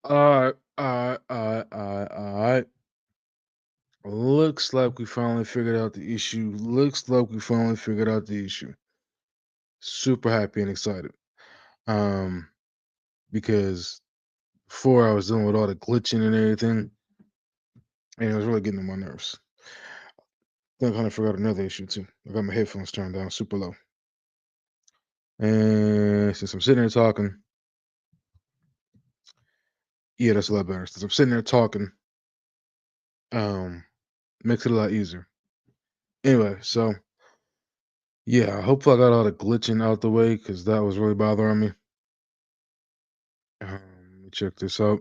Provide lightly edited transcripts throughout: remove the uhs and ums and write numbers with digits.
Alright. Looks like we finally figured out the issue. Looks like we finally figured out the issue. Super happy and excited. Um, because before I was dealing with all the glitching and everything, and it was really getting on my nerves. Then I kind of forgot another issue too. I got my headphones turned down super low. And since I'm sitting there talking, yeah, that's a lot better. Since I'm sitting there talking, um, makes it a lot easier. Anyway, so yeah, hopefully I got all the glitching out the way because that was really bothering me. Let me check this out.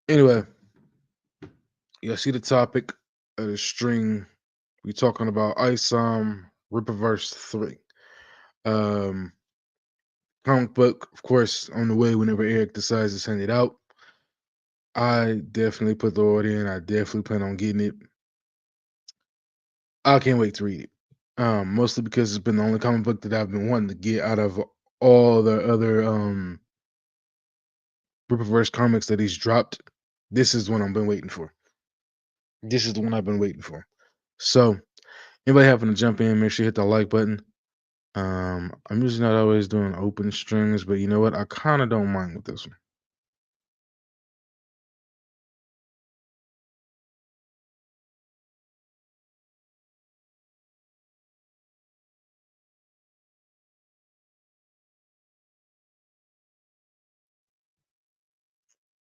Anyway, you see the topic of the string. We talking about ISOM Rippaverse 3. Um, Comic book, of course, on the way whenever Eric decides to send it out. I definitely put the order in. I definitely plan on getting it. I can't wait to read it. Mostly because it's been the only comic book that I've been wanting to get out of all the other Rippaverse comics that he's dropped. This is the one I've been waiting for. This is the one I've been waiting for. So, anybody happen to jump in, make sure you hit the like button. I'm usually not always doing open strings, but you know what? I kind of don't mind with this one.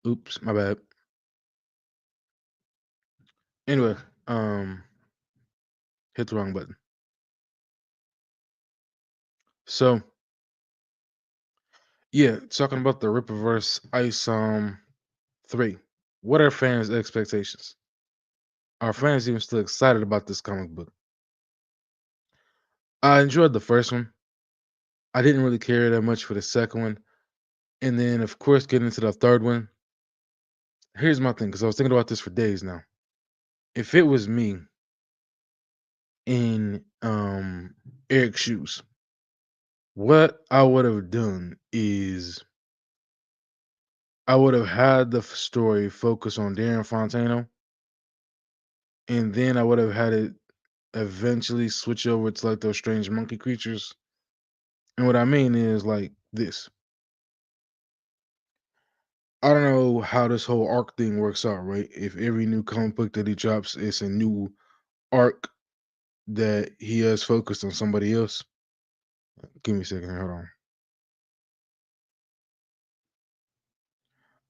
Oops, my bad. Anyway, um, hit the wrong button. So, yeah, talking about the Rippaverse Ice 3. What are fans' expectations? Are fans even still excited about this comic book? I enjoyed the first one. I didn't really care that much for the second one. And then, of course, getting into the third one. Here's my thing, because I was thinking about this for days now. If it was me in Eric's shoes, what I would have done is I would have had the story focus on Darren Fontano, and then I would have had it eventually switch over to like those strange monkey creatures. And what I mean is like this. I don't know how this whole arc thing works out, right? If every new comic book that he drops is a new arc that he has focused on somebody else. Give me a second, hold on.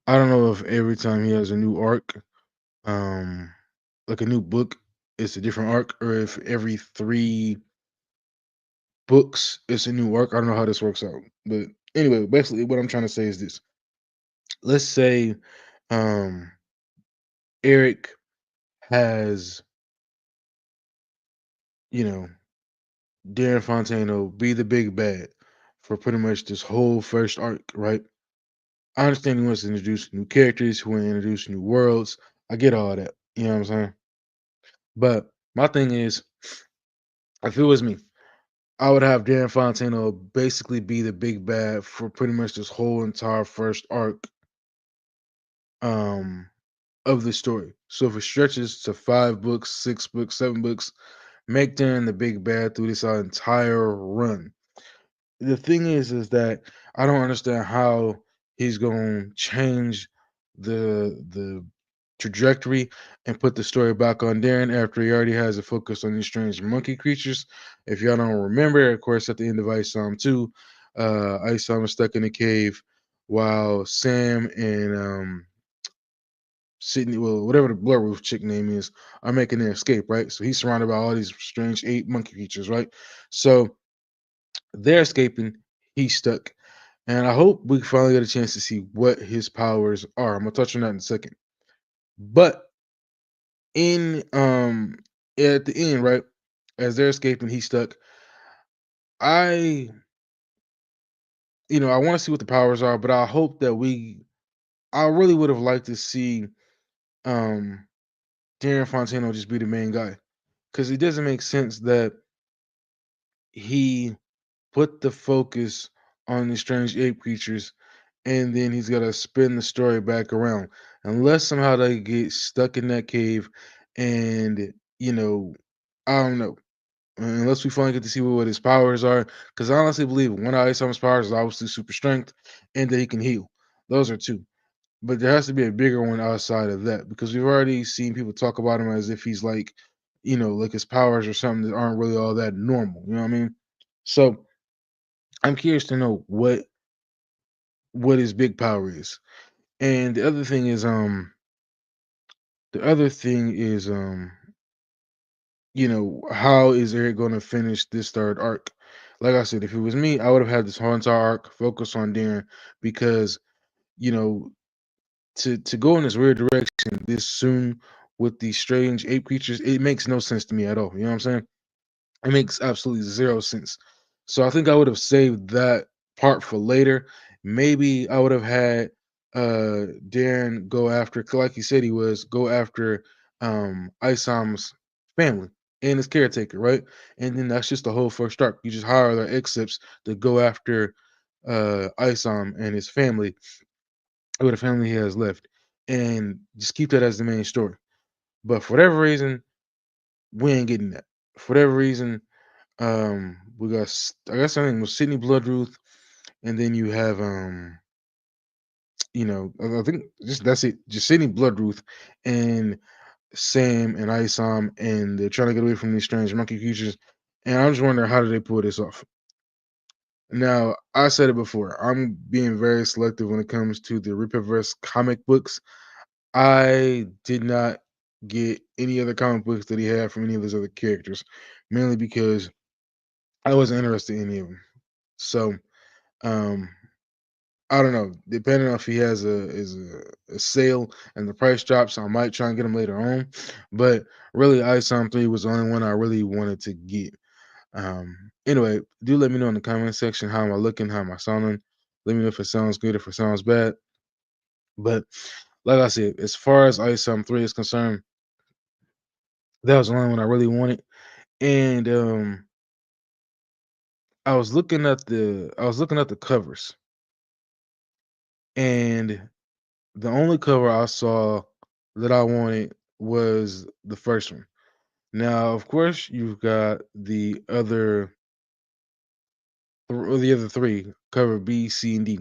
I don't know if every time he has a new arc, um, like a new book, it's a different arc, or if every 3 books it's a new arc. I don't know how this works out. But anyway, basically what I'm trying to say is this. Let's say um Eric has, you know, Darren Fontano be the big bad for pretty much this whole first arc, right? I understand he wants to introduce new characters, who want to introduce new worlds. I get all that. You know what I'm saying? But my thing is, if it was me, I would have Darren Fontano basically be the big bad for pretty much this whole entire first arc um of the story. So if it stretches to 5 books, 6 books, 7 books, make Darren the big bad through this entire run. The thing is that I don't understand how he's going to change the trajectory and put the story back on Darren after he already has a focus on these strange monkey creatures. If y'all don't remember, of course, at the end of ISOM 2, ISOM is stuck in a cave while Sam and Sydney, well, whatever the Blur Roof chick name is, are making their escape, right? So he's surrounded by all these strange 8 monkey creatures, right? So they're escaping, he's stuck. And I hope we finally get a chance to see what his powers are. I'm gonna touch on that in a second. But in at the end, right, as they're escaping, he's stuck. I I want to see what the powers are, but I hope that I really would have liked to see um Darren Fontano just be the main guy. Because it doesn't make sense that he put the focus on these strange ape creatures, and then he's got to spin the story back around. Unless somehow they get stuck in that cave, and you know, I don't know. Unless we finally get to see what his powers are, because I honestly believe one of Isom's powers is obviously super strength, and that he can heal. Those are two. But there has to be a bigger one outside of that because we've already seen people talk about him as if he's like, like his powers or something that aren't really all that normal. You know what I mean? So I'm curious to know what his big power is. And the other thing is how is Eric gonna finish this third arc? Like I said, if it was me, I would have had this whole entire arc focus on Darren because, you know, to go in this weird direction this soon with these strange ape creatures, it makes no sense to me at all. You know what I'm saying? It makes absolutely zero sense. So I think I would have saved that part for later. Maybe I would have had Darren go after, 'cause like he said he was, go after Isom's family and his caretaker, right? And then that's just the whole first arc. You just hire the Excepts to go after Isom and his family, or the family he has left, and just keep that as the main story. But for whatever reason, we ain't getting that. For whatever reason, we got I guess I think it was Sydney Bloodruth, and then you have I think just that's it, just Sydney Bloodruth and Sam and Isom, and they're trying to get away from these strange monkey creatures. And I'm just wondering how did they pull this off? Now, I said it before. I'm being very selective when it comes to the Rippaverse comic books. I did not get any other comic books that he had from any of his other characters, mainly because I wasn't interested in any of them. So, um, I don't know. Depending on if he has a sale and the price drops, I might try and get him later on. But really, ISOM 3 was the only one I really wanted to get. Anyway, do let me know in the comment section how am I looking, how am I sounding. Let me know if it sounds good, if it sounds bad. But like I said, as far as ISOM 3 is concerned, that was the only one I really wanted. And I was looking at the covers, and the only cover I saw that I wanted was the first one. Now, of course, you've got the other three, cover B, C, and D.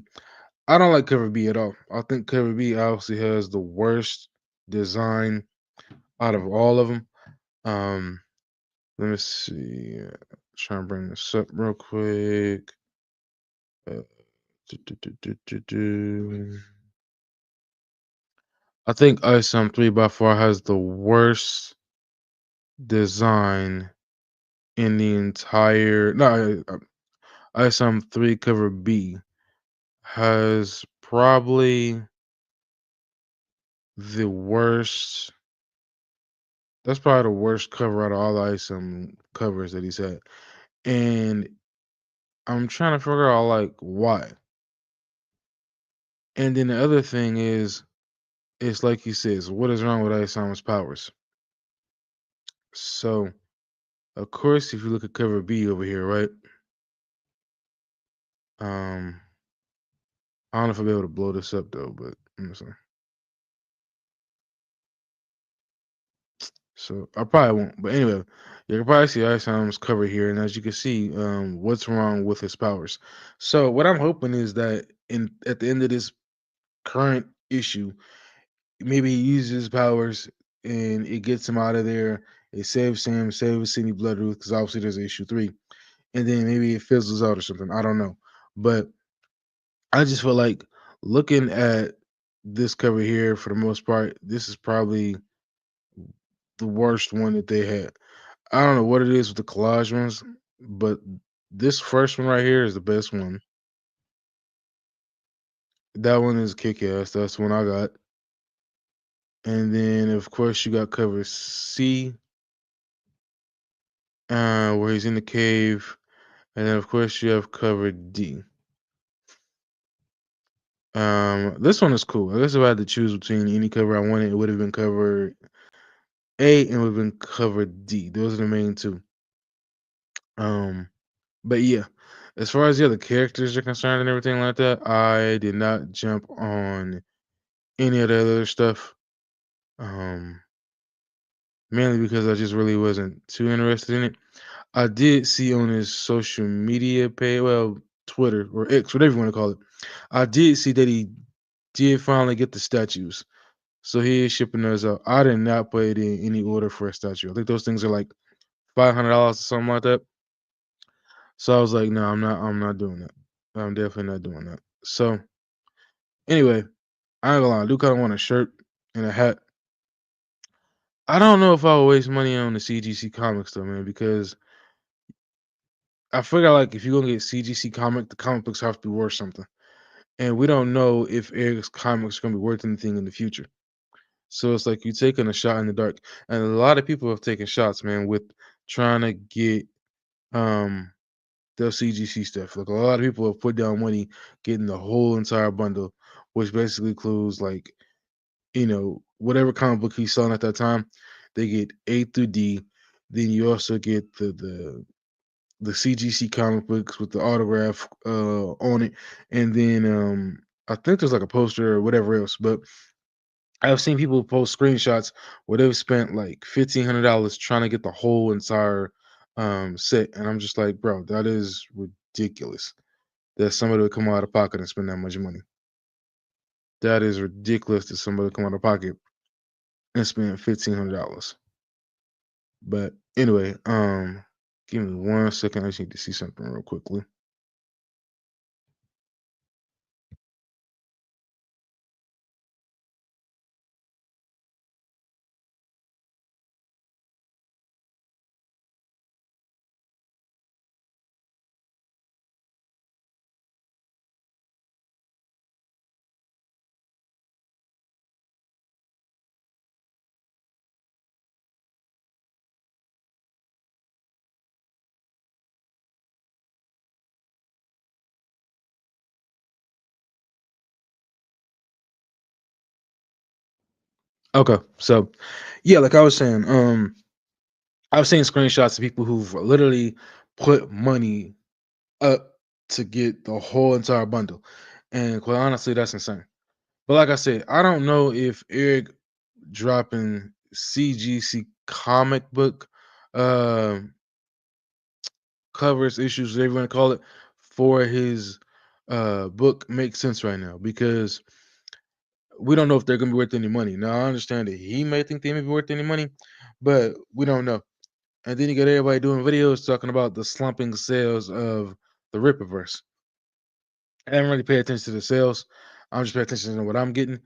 I don't like cover B at all. I think cover B obviously has the worst design out of all of them. Um, Let me see. Trying to bring this up real quick. Uh, do. I think ISOM 3 by far has the worst design in the entire. No, ISOM 3 cover B has probably the worst. That's probably the worst cover out of all the ISOM covers that he's had. And I'm trying to figure out, like, why. And then the other thing is, it's like he says, what is wrong with ISOM's powers? So, of course, if you look at cover B over here, right? Um, I don't know if I'll be able to blow this up though, but let me see. So I probably won't. But anyway, you can probably see Isome's cover here, and as you can see, what's wrong with his powers. So what I'm hoping is that in at the end of this current issue, maybe he uses his powers and it gets him out of there. It saves Sam, saves Sidney Bloodruth, because obviously there's issue 3, and then maybe it fizzles out or something. I don't know, but I just feel like looking at this cover here for the most part, this is probably the worst one that they had. I don't know what it is with the collage ones, but this first one right here is the best one. That one is kick ass. That's the one I got. And then of course you got cover C, where he's in the cave. And then of course you have cover D. This one is cool. I guess if I had to choose between any cover I wanted, it would have been cover A and would have been cover D. Those are the main two. Um, but yeah. As far as the other characters are concerned and everything like that, I did not jump on any of the other stuff. Um, Mainly because I just really wasn't too interested in it. I did see on his social media page, well, Twitter or X, whatever you want to call it. I did see that he did finally get the statues. So he is shipping those out. I did not put it in any order for a statue. I think those things are like $500 or something like that. So I was like, no, I'm not doing that. I'm definitely not doing that. So anyway, I ain't gonna lie, I do kind of want a shirt and a hat. I don't know if I would waste money on the CGC comics though, man, because I figure like if you're gonna get CGC comic, the comic books have to be worth something. And we don't know if Eric's comics are gonna be worth anything in the future. So it's like you taking a shot in the dark. And a lot of people have taken shots, man, with trying to get um the CGC stuff. Like a lot of people have put down money getting the whole entire bundle, which basically includes like, whatever comic book he's selling at that time, they get A through D. Then you also get the CGC comic books with the autograph on it, and then I think there's like a poster or whatever else. But I've seen people post screenshots where they've spent like $1,500 trying to get the whole entire set, and I'm just like, bro, that is ridiculous. That somebody would come out of pocket and spend that much money. That is ridiculous that somebody would come out of pocket and spend $1,500. But anyway, give me 1 second. I just need to see something real quickly. Okay, so yeah, like I was saying, I've seen screenshots of people who've literally put money up to get the whole entire bundle, and quite honestly, that's insane. But like I said, I don't know if Eric dropping CGC comic book um covers, issues, whatever you want to call it, for his book makes sense right now because we don't know if they're gonna be worth any money. Now I understand that he may think they may be worth any money, but we don't know. And then you got everybody doing videos talking about the slumping sales of the Rippaverse. I haven't really paid attention to the sales. I'm just paying attention to what I'm getting.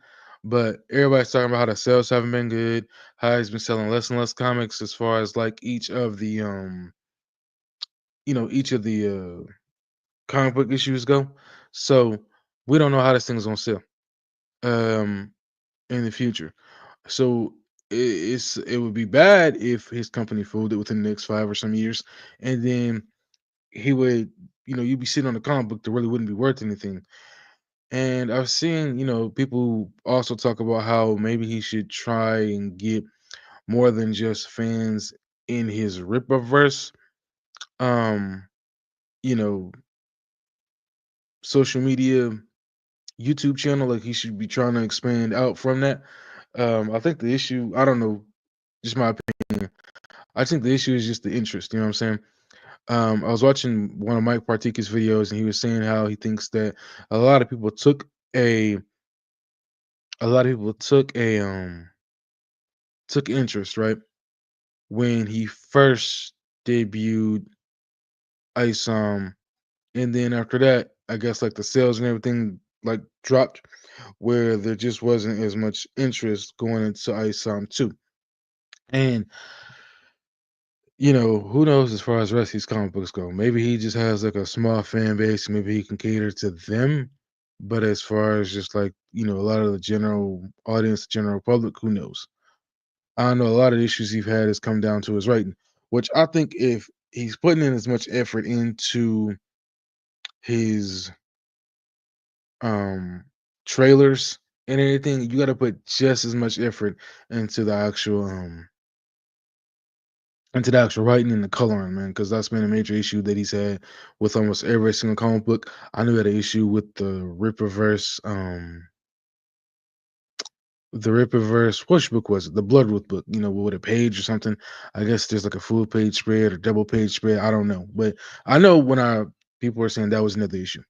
But everybody's talking about how the sales haven't been good, how he's been selling less and less comics as far as like each of the comic book issues go. So we don't know how this thing's gonna sell um in the future. So it would be bad if his company folded within the next 5 or some years, and then he would, you'd be sitting on a comic book that really wouldn't be worth anything. And I've seen, people also talk about how maybe he should try and get more than just fans in his Rippaverse, um, you know, social media, YouTube channel. Like he should be trying to expand out from that. I think the issue, I don't know, just my opinion. I think the issue is just the interest. You know what I'm saying? I was watching one of Mike Partika's videos, and he was saying how he thinks that a lot of people took a a lot of people took interest, right, when he first debuted ISOM, and then after that, I guess like the sales and everything like dropped, where there just wasn't as much interest going into ISOM 2. And who knows as far as the rest of these comic books go? Maybe he just has like a small fan base. Maybe he can cater to them. But as far as just like, a lot of the general audience, general public, who knows? I know a lot of the issues he's had has come down to his writing, which I think if he's putting in as much effort into his um trailers and anything, you got to put just as much effort into the actual into the actual writing and the coloring, man, because that's been a major issue that he's had with almost every single comic book. I knew he had an issue with the Rippaverse. Which book was it? The Bloodroot book, with a page or something. I guess there's like a full page spread or double page spread. I don't know, but I know when I people were saying that was another issue.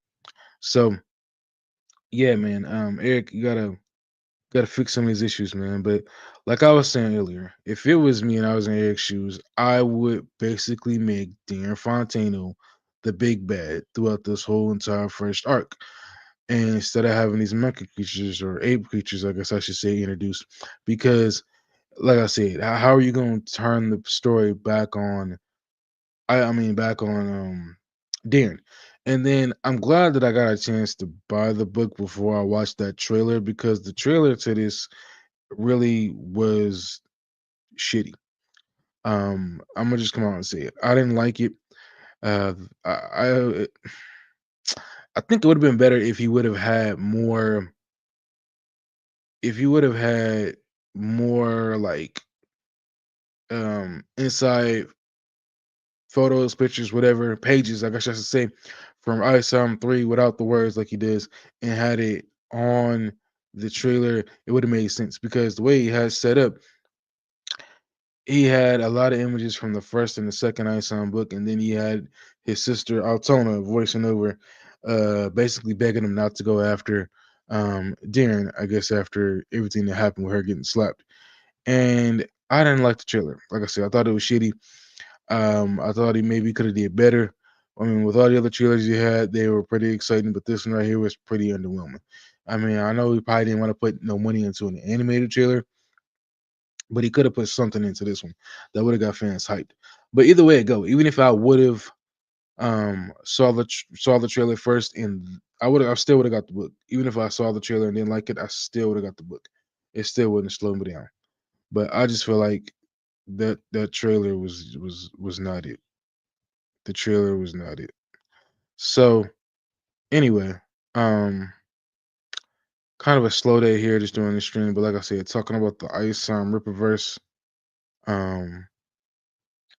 So yeah, man. Eric, you gotta fix some of these issues, man. But like I was saying earlier, if it was me and I was in Eric's shoes, I would basically make Dean Fontano the big bad throughout this whole entire first arc. And instead of having these monkey creatures or ape creatures, I guess I should say, introduced, because like I said, how are you going to turn the story back on? I mean, back on Darren. And then I'm glad that I got a chance to buy the book before I watched that trailer, because the trailer to this really was shitty. I'm gonna just come out and say it. I didn't like it. Uh, I think it would have been better if he would have had more. If he would have had more like inside photos, pictures, whatever pages, I guess I should say, from ISOM 3 without the words like he does, and had it on the trailer, it would have made sense, because the way he has set up, he had a lot of images from the first and the second ISOM book, and then he had his sister Altona voicing over, basically begging him not to go after Darren, I guess, after everything that happened with her getting slapped. And I didn't like the trailer. Like I said, I thought it was shitty. I thought he maybe could have did better. I mean, with all the other trailers he had, they were pretty exciting, but this one right here was pretty underwhelming. I mean, I know he probably didn't want to put no money into an animated trailer, but he could have put something into this one that would have got fans hyped. But either way it go, even if I would have saw the trailer first, and I still would have got the book. Even if I saw the trailer and didn't like it, I still would have got the book. It still wouldn't slow me down. But I just feel like that trailer was not it. The trailer was not it. So anyway, um, kind of a slow day here, just doing the stream. But like I said, talking about the Ice Ripperverse, um,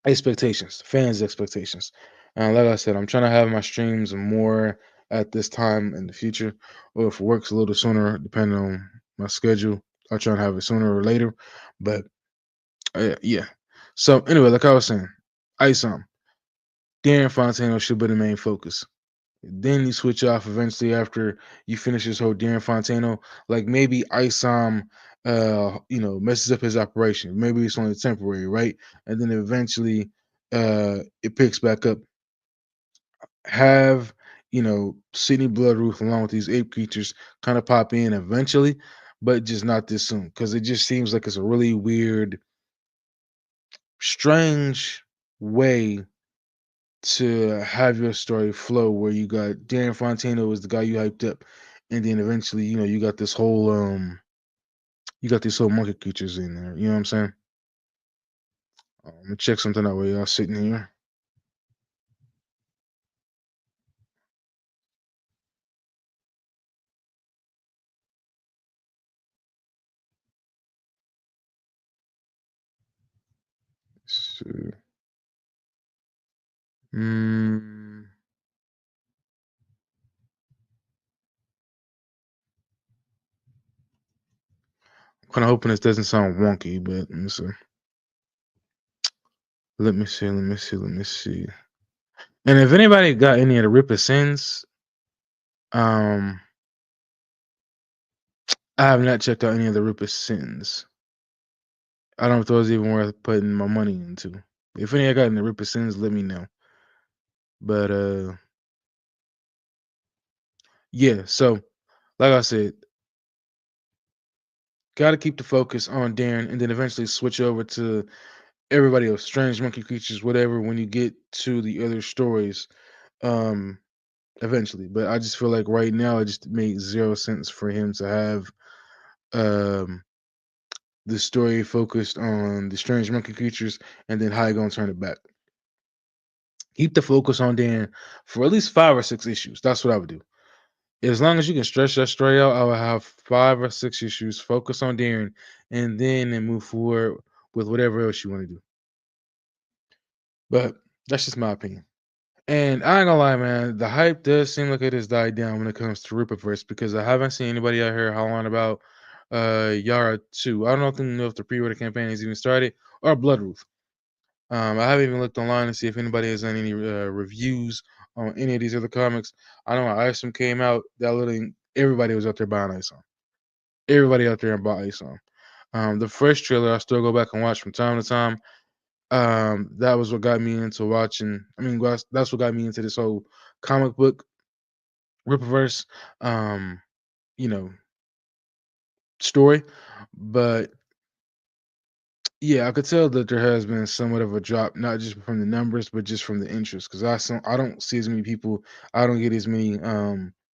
expectations, fans' expectations. Like I said, I'm trying to have my streams more at this time in the future, or if it works a little sooner, depending on my schedule. I'll try and have it sooner or later. But yeah. So anyway, like I was saying, ISOM, Darren Fontano should be the main focus. Then you switch off eventually after you finish this whole Darren Fontano. Like maybe ISOM, messes up his operation. Maybe it's only temporary, right? And then eventually, it picks back up. Have Sydney Bloodruth along with these ape creatures kind of pop in eventually, but just not this soon, because it just seems like it's a really weird, strange way to have your story flow, where you got Darren Fontano is the guy you hyped up, and then eventually, you got these whole monkey creatures in there. You know what I'm saying? I'm gonna check something out while y'all sitting here. So, mm, I'm kind of hoping this doesn't sound wonky, but let me see. Let me see. Let me see. Let me see. And if anybody got any of the Ripper Sins, um, I have not checked out any of the Ripper Sins. I don't know if those even worth putting my money into. If any I got any Ripper Sins, let me know. But yeah. So like I said, got to keep the focus on Darren, and then eventually switch over to everybody else, strange monkey creatures, whatever. When you get to the other stories, um, eventually. But I just feel like right now it just made zero sense for him to have um the story focused on the strange monkey creatures, and then how you gonna turn it back. Keep the focus on Dan for at least 5 or 6 issues. That's what I would do. As long as you can stretch that story out, I would have 5 or 6 issues. Focus on Darren, and then move forward with whatever else you want to do. But that's just my opinion. And I ain't gonna lie, man, the hype does seem like it has died down when it comes to Rippaverse because I haven't seen anybody out here hollering about Yara 2. I don't know if the pre-order campaign has even started or Bloodruth. I haven't even looked online to see if anybody has done any reviews on any of these other comics. I know when ISOM came out, that literally everybody was out there buying ISOM. Everybody out there bought ISOM. The first trailer I still go back and watch from time to time. That was what got me into watching. I mean, that's what got me into this whole comic book Rippaverse, um, you know, story. But yeah, I could tell that there has been somewhat of a drop, not just from the numbers, but just from the interest. Because I don't see as many people, I don't get as many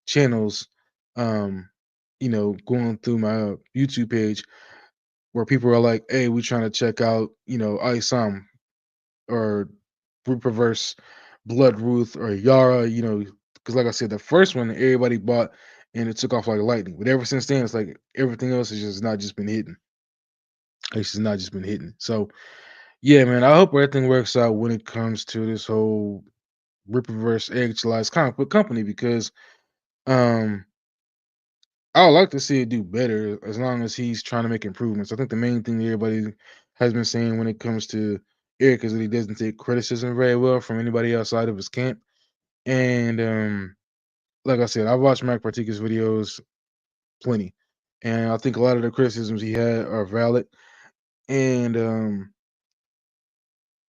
channels, um, going through my YouTube page where people are like, "Hey, we trying to check out, ISOM or Rippaverse, Blood Ruth or Yara." Because like I said, the first one everybody bought and it took off like lightning. But ever since then, it's like everything else has just not just been hitting. It's just not just been hitting. So yeah, man, I hope everything works out when it comes to this whole Rippaverse actualized comic book company because um I would like to see it do better as long as he's trying to make improvements. I think the main thing that everybody has been saying when it comes to Eric is that he doesn't take criticism very well from anybody outside of his camp. And like I said, I've watched Mac Partika's videos plenty. And I think a lot of the criticisms he had are valid. And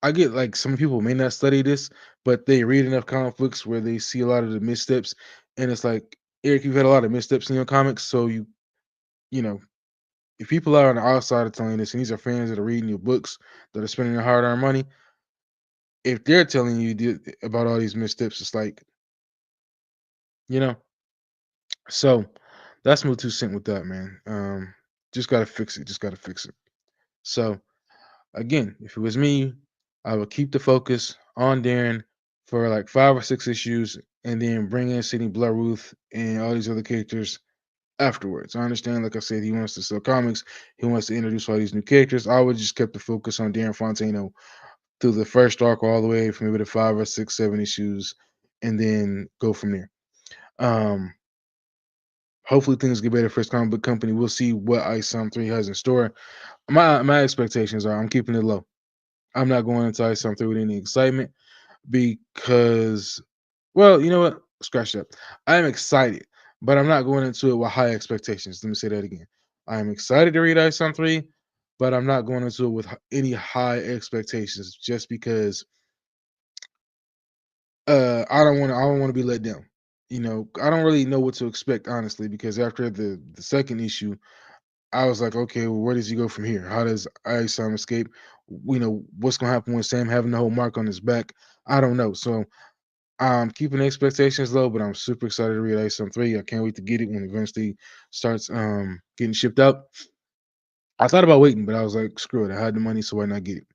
I get like some people may not study this, but they read enough comic books where they see a lot of the missteps, and it's like, Eric, you've had a lot of missteps in your comics, so you know, if people are on the outside of telling this, and these are fans that are reading your books, that are spending their hard-earned money, if they're telling you about all these missteps, it's like, you know, so that's my 2 cents with that, man. Just gotta fix it. Just gotta fix it. So again, if it was me, I would keep the focus on Darren for like 5 or 6 issues, and then bring in Sidney Blueruth and all these other characters afterwards. I understand, like I said, he wants to sell comics, he wants to introduce all these new characters. I would just kept the focus on Darren Fontano through the first arc all the way from maybe the 5 or 6, 7 issues, and then go from there. Um, Hopefully things get better for his comic book company. We'll see what ISOM 3 has in store. My expectations are I'm keeping it low. I'm not going into ISOM 3 with any excitement because, well, you know what? Scratch that. I am excited, but I'm not going into it with high expectations. Let me say that again. I am excited to read ISOM 3, but I'm not going into it with any high expectations just because I don't want to be let down. I don't really know what to expect honestly because after the second issue, I was like, okay, well, where does he go from here? How does ISOM escape? What's gonna happen with Sam having the whole mark on his back? I don't know. So I'm keeping expectations low, but I'm super excited to read ISOM 3. I can't wait to get it when it eventually starts getting shipped out. I thought about waiting, but I was like, screw it. I had the money, so why not get it?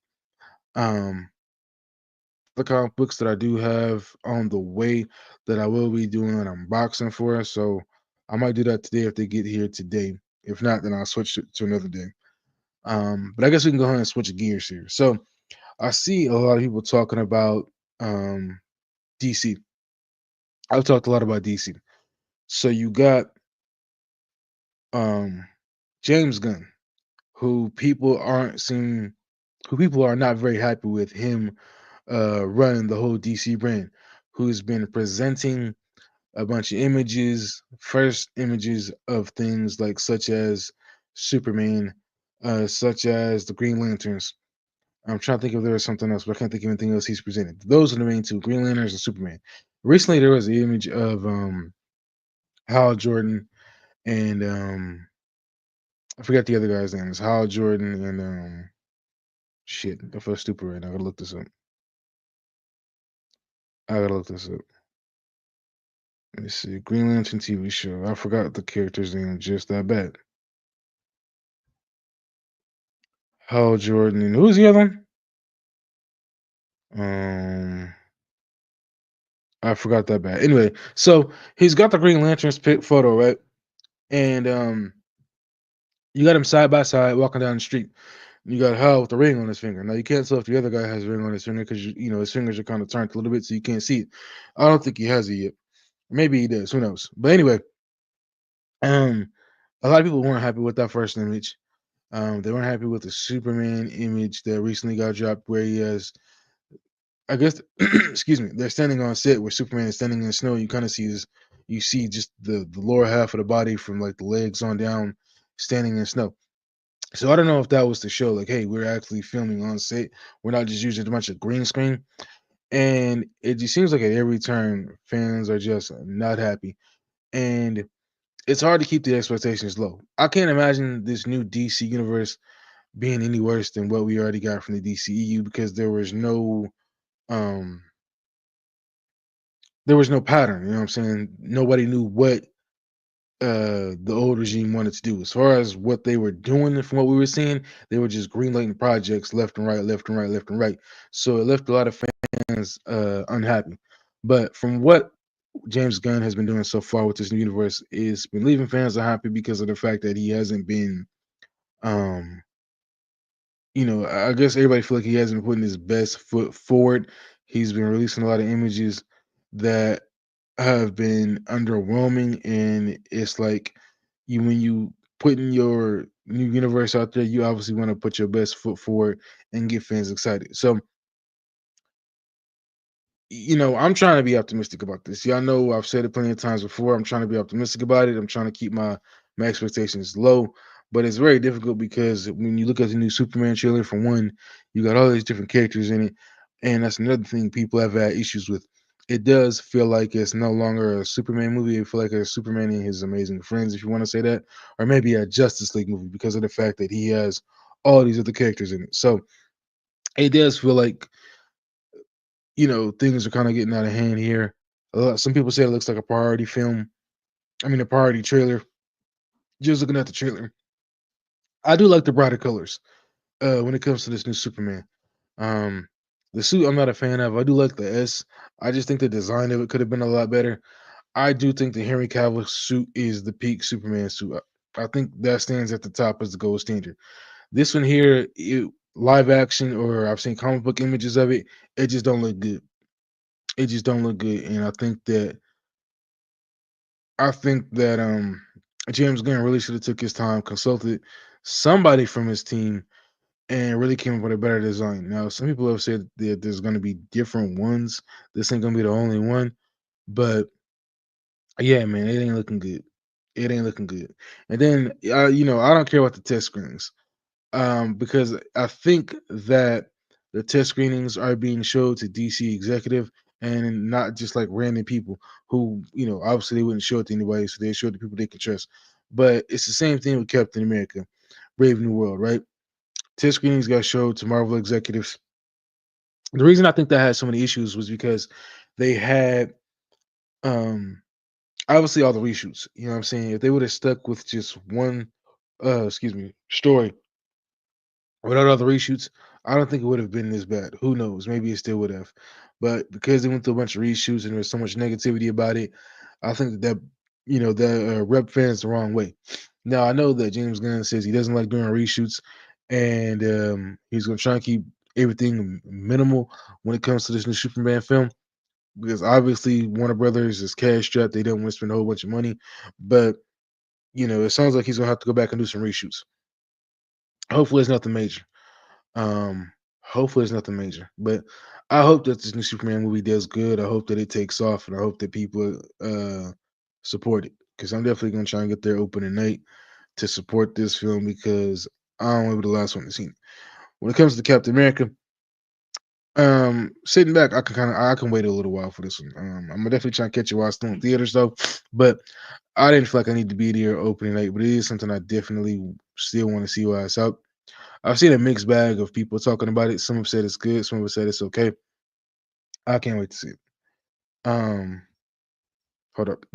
Um the comic books that I do have on the way that I will be doing an unboxing for. So I might do that today if they get here today. If not, then I'll switch to another day. But I guess we can go ahead and switch gears here. So I see a lot of people talking about DC. I've talked a lot about DC. So you got um James Gunn, who people aren't seeing, who people are not very happy with him running the whole DC brand, who's been presenting a bunch of images, first images of things like such as Superman, such as the Green Lanterns. I'm trying to think if there was something else, but I can't think of anything else he's presented. Those are the main two: Green Lanterns and Superman. Recently, there was an image of Hal Jordan and I forgot the other guy's name. It's Hal Jordan and shit. I feel stupid right now. I gotta look this up. I gotta look this up. Let me see. Green Lantern TV show. I forgot the character's name just that bad. Hal Jordan and who's the other one? Um, I forgot that bad. Anyway, so he's got the Green Lantern's photo, right? And you got him side by side walking down the street. You got Hal with the ring on his finger. Now you can't tell if the other guy has a ring on his finger because his fingers are kind of turned a little bit, so you can't see it. I don't think he has it yet. Maybe he does. Who knows? But anyway, um, a lot of people weren't happy with that first image. They weren't happy with the Superman image that recently got dropped, where he has, I guess, excuse me, they're standing on set where Superman is standing in the snow. You kind of see his, you see just the lower half of the body from like the legs on down, standing in snow. So I don't know if that was to show like, hey, we're actually filming on set. We're not just using a bunch of green screen. And it just seems like at every turn, fans are just not happy. And it's hard to keep the expectations low. I can't imagine this new DC universe being any worse than what we already got from the DCEU because um there was no pattern, you know what I'm saying? Nobody knew what the old regime wanted to do. As far as what they were doing from what we were seeing, they were just greenlighting projects left and right, left and right, left and right. So it left a lot of fans unhappy. But from what James Gunn has been doing so far with this new universe is been leaving fans unhappy because of the fact that he hasn't been um I guess everybody feel like he hasn't been putting his best foot forward. He's been releasing a lot of images that have been underwhelming, and it's like when you putting your new universe out there, you obviously want to put your best foot forward and get fans excited. So I'm trying to be optimistic about this. Y'all know I've said it plenty of times before. I'm trying to be optimistic about it. I'm trying to keep my expectations low, but it's very difficult because when you look at the new Superman trailer, for one, you got all these different characters in it, and that's another thing people have had issues with. It does feel like it's no longer a Superman movie. It feel like a Superman and his amazing friends, if you want to say that, or maybe a Justice League movie because of the fact that he has all these other characters in it. So it does feel like things are kind of getting out of hand here. Some people say it looks like a priority film. I mean, a priority trailer. Just looking at the trailer, I do like the brighter colors when it comes to this new Superman. Um, the suit I'm not a fan of. I do like the S. I just think the design of it could have been a lot better. I do think the Henry Cavill suit is the peak Superman suit. I think that stands at the top as the gold standard. This one here, live action, or I've seen comic book images of it. It just don't look good. It just don't look good, and I think that James Gunn really should have took his time, consulted somebody from his team, and really came up with a better design. Now, some people have said that there's going to be different ones. This ain't going to be the only one, but yeah, man, it ain't looking good. It ain't looking good. And then, I don't care about the test screenings. Because I think that the test screenings are being showed to DC executive and not just like random people who, obviously they wouldn't show it to anybody, so they show it to people they can trust. But it's the same thing with Captain America, Brave New World, right? Test screenings got showed to Marvel executives. The reason I think that had so many issues was because they had um obviously all the reshoots. You know what I'm saying? If they would have stuck with just one story without all the reshoots, I don't think it would have been this bad. Who knows? Maybe it still would have. But because they went through a bunch of reshoots and there's so much negativity about it, I think that rep fans the wrong way. Now I know that James Gunn says he doesn't like doing reshoots, and he's gonna try and keep everything minimal when it comes to this new Superman film. Because obviously Warner Brothers is cash strapped; they don't want to spend a whole bunch of money. But it sounds like he's gonna have to go back and do some reshoots. Hopefully, it's nothing major. Hopefully it's nothing major, but I hope that this new Superman movie does good. I hope that it takes off, and I hope that people support it because I'm definitely gonna try and get there opening night to support this film because I don't want to be the last one to see it. When it comes to Captain America, sitting back, I can wait a little while for this one. I'm gonna definitely try and catch it while it's still in theaters though, but I didn't feel like I need to be there opening night, but it is something I definitely still want to see while it's out. I've seen a mixed bag of people talking about it. Some have said it's good, some have said it's okay. I can't wait to see it. Um, hold up.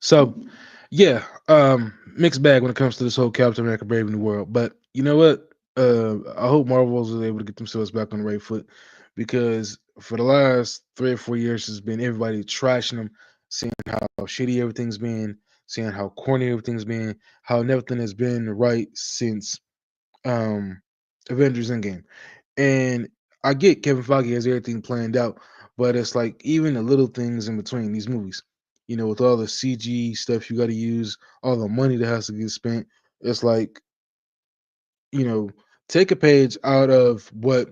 So, yeah, mixed bag when it comes to this whole Captain America Brave New World. But you know what? I hope Marvels is able to get themselves back on the right foot because for the last 3 or 4 years, it's been everybody trashing them, saying how shitty everything's been, saying how corny everything's been, how nothing has been right since um Avengers Endgame. And I get Kevin Feige has everything planned out, but it's like even the little things in between these movies, with all the CG stuff you got to use, all the money that has to get spent, it's like, you know, take a page out of what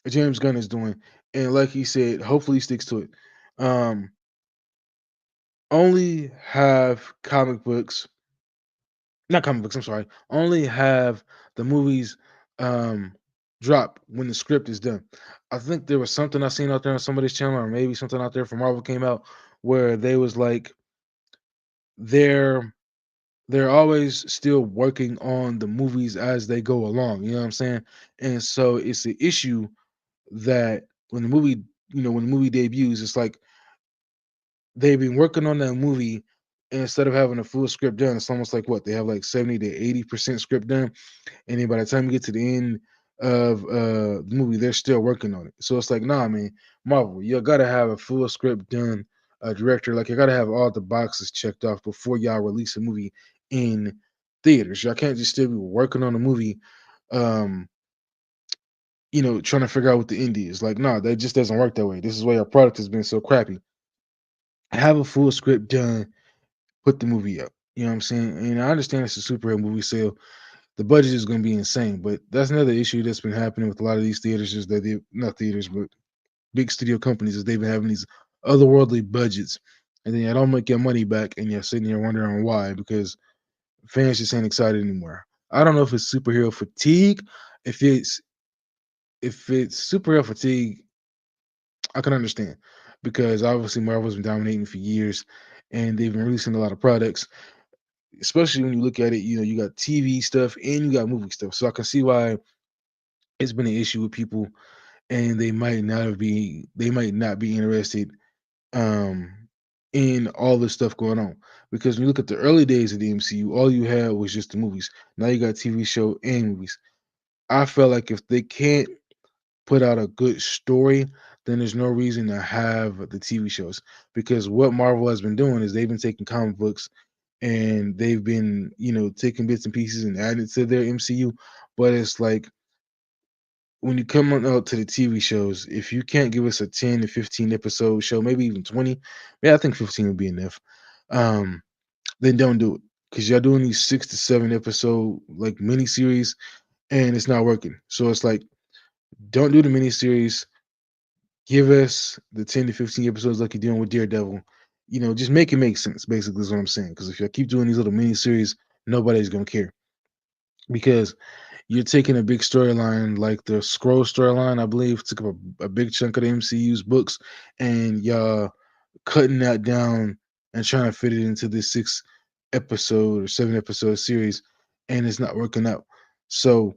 James Gunn is doing, and like he said, hopefully he sticks to it. Um, only have comic books, not comic books. I'm sorry. Only have the movies um drop when the script is done. I think there was something I seen out there on somebody's channel, or maybe something out there from Marvel came out where they was like they're they're always still working on the movies as they go along. You know what I'm saying? And so it's an issue that when the movie, when the movie debuts, it's like they've been working on that movie, and instead of having a full script done, it's almost like what they have like 70 to 80% script done, and then by the time you get to the end of the movie, they're still working on it. So it's like, nah, man, Marvel, you gotta have a full script done, a director, like you gotta have all the boxes checked off before y'all release a movie in theaters. Y'all can't just still be working on a movie, um, trying to figure out what the indie is. Like, nah, that just doesn't work that way. This is why our product has been so crappy. Have a full script done, put the movie up. You know what I'm saying? And I understand it's a superhero movie, so the budget is going to be insane. But that's another issue that's been happening with a lot of these theaters is that they, not theaters, but big studio companies, is they've been having these otherworldly budgets, and then you don't make your money back, and you're sitting here wondering why, because fans just ain't excited anymore. I don't know if it's superhero fatigue. If it's if it's superhero fatigue, I can understand, because obviously Marvel's been dominating for years, and they've been releasing a lot of products. Especially when you look at it, you got TV stuff and you got movie stuff. So I can see why it's been an issue with people, and they might not be interested um in all this stuff going on. Because when you look at the early days of the MCU, all you had was just the movies. Now you got TV show and movies. I felt like if they can't put out a good story, then there's no reason to have the TV shows. Because what Marvel has been doing is they've been taking comic books, and they've been, taking bits and pieces and adding it to their MCU. But it's like when you come on out to the TV shows, if you can't give us a 10 to 15 episode show, maybe even 20, yeah, I think 15 would be enough. Um, then don't do it, because y'all doing these 6 to 7 episode like miniseries, and it's not working. So it's like, don't do the miniseries. Give us the 10 to 15 episodes like you're doing with Daredevil. Just make it make sense. Basically, is what I'm saying. Because if you keep doing these little miniseries, nobody's gonna care, because you're taking a big storyline like the Scroll storyline, I believe, took up a big chunk of the MCU's books, and y'all cutting that down and trying to fit it into this 6 episode or 7 episode series, and it's not working out. So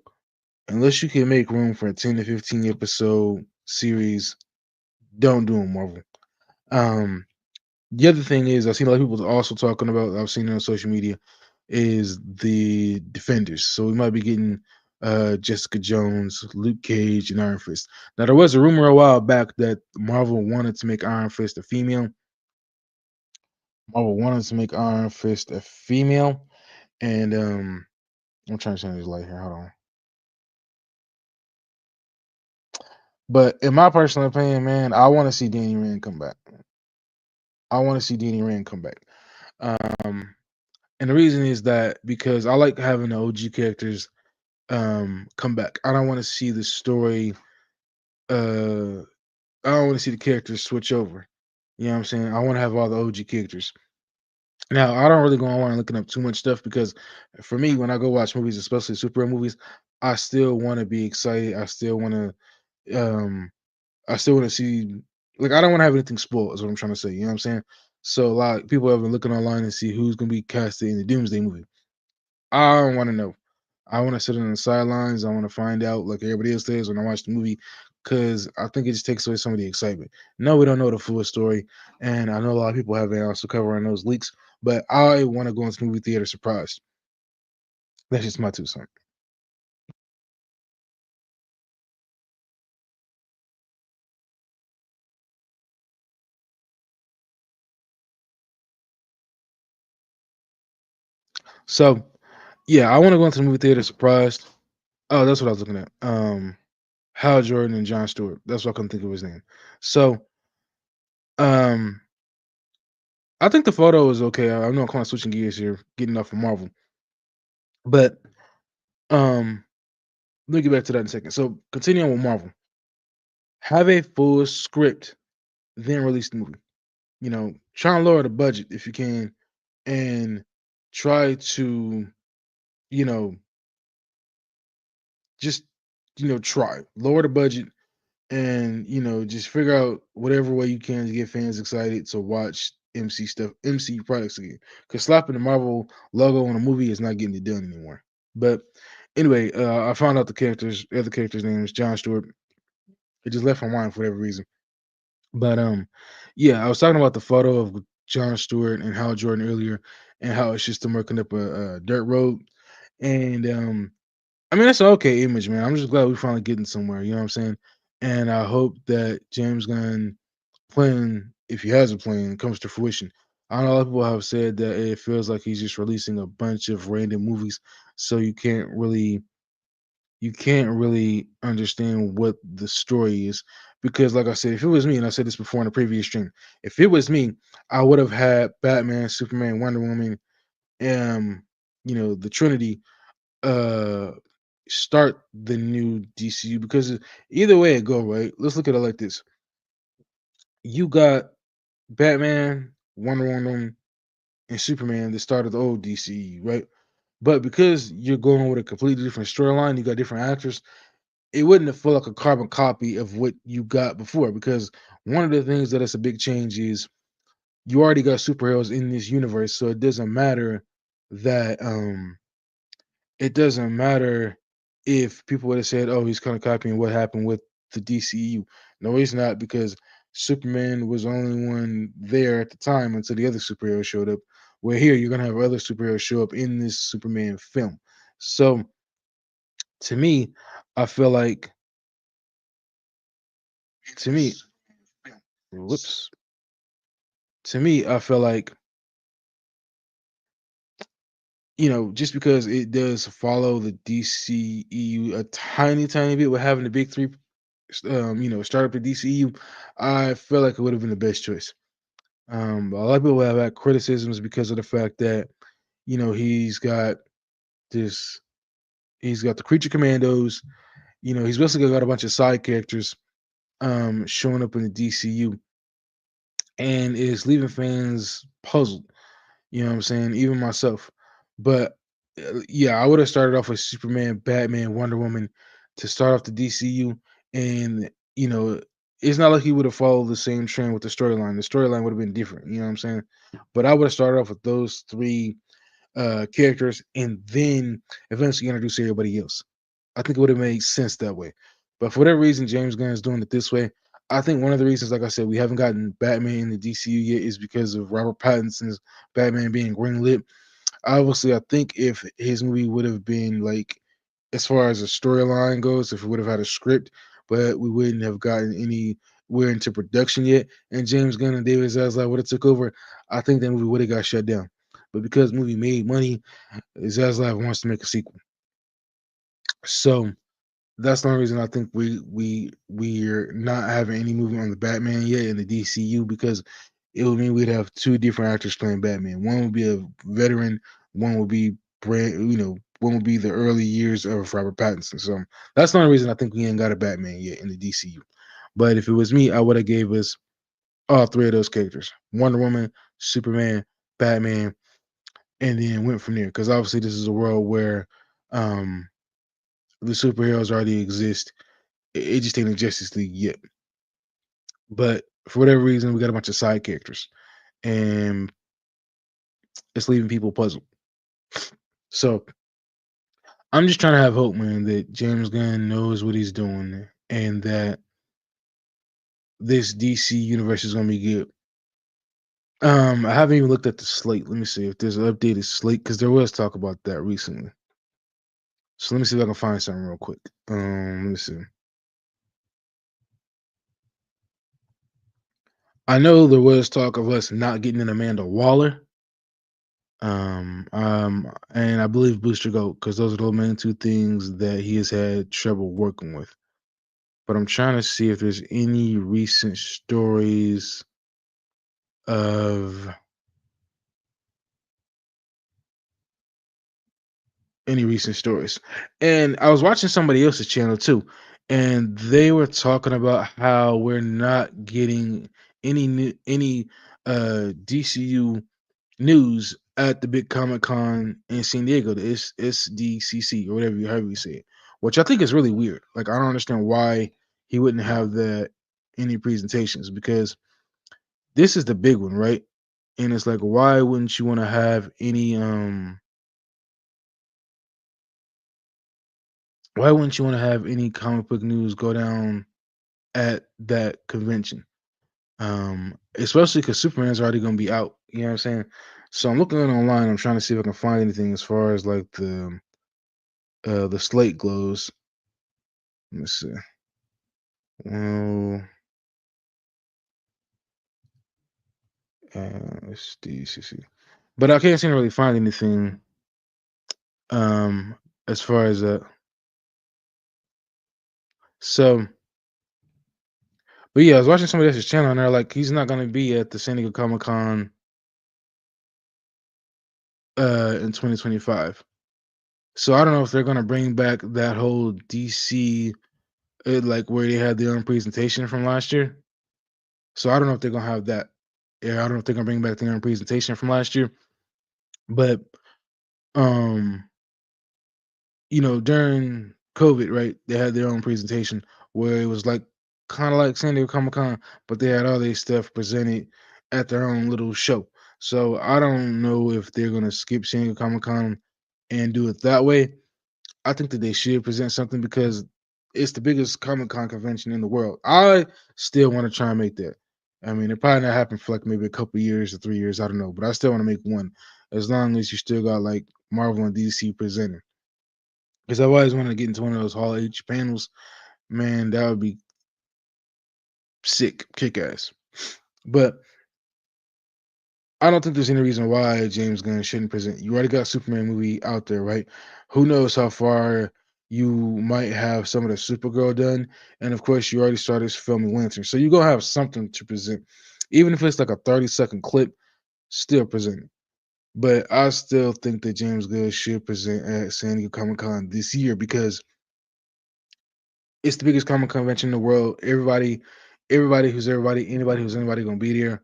unless you can make room for a 10 to 15 episode series, don't do them, Marvel. Um, the other thing is, I've seen a lot of people also talking about, I've seen it on social media, is the Defenders. So we might be getting Jessica Jones, Luke Cage, and Iron Fist. Now there was a rumor a while back that Marvel wanted to make Iron Fist a female. Marvel wanted to make Iron Fist a female, and I'm trying to change this light here. Hold on. But in my personal opinion, man, I want to see Danny Rand come back. I want to see Danny Rand come back. Um, and the reason is that because I like having the OG characters come back. I don't want to see the story. I don't want to see the characters switch over. You know what I'm saying? I want to have all the OG characters. Now, I don't really go online looking up too much stuff, because for me, when I go watch movies, especially superhero movies, I still want to be excited. Um, I still want to see, like, I don't want to have anything spoiled, is what I'm trying to say. You know what I'm saying? So, like, people have been looking online and see who's going to be casted in the Doomsday movie. I don't want to know. I want to sit on the sidelines. I want to find out like everybody else does when I watch the movie, because I think it just takes away some of the excitement. No, we don't know the full story, and I know a lot of people have been also covering those leaks, but I want to go into the movie theater surprised. That's just my 2 cents. So yeah, I want to go into the movie theater surprised. Oh, that's what I was looking at. Hal Jordan and John Stewart. That's what I couldn't think of his name. So um, I think the photo is okay. I know I'm kind of switching gears here, getting off of Marvel, but um, let me get back to that in a second. So continuing with Marvel, have a full script, then release the movie. Try and lower the budget if you can, and try to, you know, just try lower the budget and just figure out whatever way you can to get fans excited to watch MC products again. Because slapping the Marvel logo on a movie is not getting it done anymore. But anyway, I found out the other character's name is John Stewart. It just left my mind for whatever reason. But yeah, I was talking about the photo of John Stewart and Hal Jordan earlier, and how it's just them working up a dirt road. And I mean, that's an okay image, man. I'm just glad we finally getting somewhere. You know what I'm saying? And I hope that James Gunn plan, if he has a plan, comes to fruition. I know a lot of people have said that it feels like he's just releasing a bunch of random movies, so you can't really understand what the story is. Because, like I said, if it was me, and I said this before in a previous stream, if it was me, I would have had Batman, Superman, Wonder Woman, the Trinity uh start the new DCU, because either way it go, right? Let's look at it like this. You got Batman, Wonder Woman, and Superman that started the old DCU, right? But because you're going with a completely different storyline, you got different actors, it wouldn't have felt like a carbon copy of what you got before. Because one of the things that is a big change is you already got superheroes in this universe, so that it doesn't matter if people would have said, "Oh, he's kind of copying what happened with the DCU." No, he's not, because Superman was the only one there at the time until the other superheroes showed up. Where here you're gonna have other superheroes show up in this Superman film. So to me, I feel like to me, whoops, to me, I feel like just because it does follow the DCEU a tiny, tiny bit with having the big three start up the DCU, I feel like it would have been the best choice. A lot of people have had criticisms because of the fact that he's got this, he's got the Creature Commandos. He's basically got a bunch of side characters showing up in the DCU, and is leaving fans puzzled. You know what I'm saying? Even myself. But yeah, I would have started off with Superman, Batman, Wonder Woman to start off the DCU. And, it's not like he would have followed the same trend with the storyline. The storyline would have been different. You know what I'm saying? But I would have started off with those three characters and then eventually introduce everybody else. I think it would have made sense that way. But for whatever reason, James Gunn is doing it this way. I think one of the reasons, like I said, we haven't gotten Batman in the DCU yet is because of Robert Pattinson's Batman being greenlit. Obviously, I think if his movie would have been like, as far as the storyline goes, if it would have had a script, but we wouldn't have gotten anywhere into production yet, and James Gunn and David Zaslav would have took over, I think that movie would have got shut down. But because the movie made money, Zaslav wants to make a sequel. So that's the only reason I think we're not having any movement on the Batman yet in the DCU, because it would mean we'd have two different actors playing Batman. One would be a veteran, one would be one would be the early years of Robert Pattinson. So that's the only reason I think we ain't got a Batman yet in the DCU. But if it was me, I would have gave us all three of those characters: Wonder Woman, Superman, Batman, and then went from there. Because obviously, this is a world where um, the superheroes already exist. It just ain't in Justice League yet. But for whatever reason, we got a bunch of side characters, and it's leaving people puzzled. So I'm just trying to have hope, man, that James Gunn knows what he's doing and that this DC universe is gonna be good. I haven't even looked at the slate. Let me see if there's an updated slate, because there was talk about that recently. So let me see if I can find something real quick. Let me see. I know there was talk of us not getting an Amanda Waller. And I believe Booster Goat because those are the main two things that he has had trouble working with. But I'm trying to see if there's any recent stories of any recent stories. And I was watching somebody else's channel too, and they were talking about how we're not getting any DCU news at the big Comic Con in San Diego, the SDCC or whatever however you say it, which I think is really weird. Like I don't understand why he wouldn't have that any presentations because this is the big one, right? And it's like, why wouldn't you want to have any why wouldn't you want to have any comic book news go down at that convention? Especially because Superman's already gonna be out. You know what I'm saying? So I'm looking online. I'm trying to see if I can find anything as far as like the slate glows. Let me see. Well, let's see. But I can't seem to really find anything. Um, as far as so, but yeah, I was watching somebody else's channel and they're like, he's not gonna be at the San Diego Comic Con in 2025. So I don't know if they're gonna bring back that whole DC like where they had their own presentation from last year. So I don't know if they're gonna have that. Yeah, I don't know if they're gonna bring back their own presentation from last year. But um, during COVID, right, they had their own presentation where it was like kind of like San Diego Comic Con, but they had all their stuff presented at their own little show. So I don't know if they're gonna skip San Diego Comic Con and do it that way. I think that they should present something because it's the biggest Comic Con convention in the world. I still want to try and make that. I mean, it probably not happen for like maybe a couple years or 3 years. I don't know, but I still want to make one as long as you still got like Marvel and DC presenting. Because I've always wanted to get into one of those Hall H panels. Man, that would be sick, kick ass. But I don't think there's any reason why James Gunn shouldn't present. You already got Superman movie out there, right? Who knows how far you might have some of the Supergirl done, and of course, you already started filming Lantern, so you're gonna have something to present, even if it's like a 30-second clip. Still present it. But I still think that James Gunn should present at San Diego Comic Con this year because it's the biggest comic convention in the world. Anybody who's anybody gonna be there.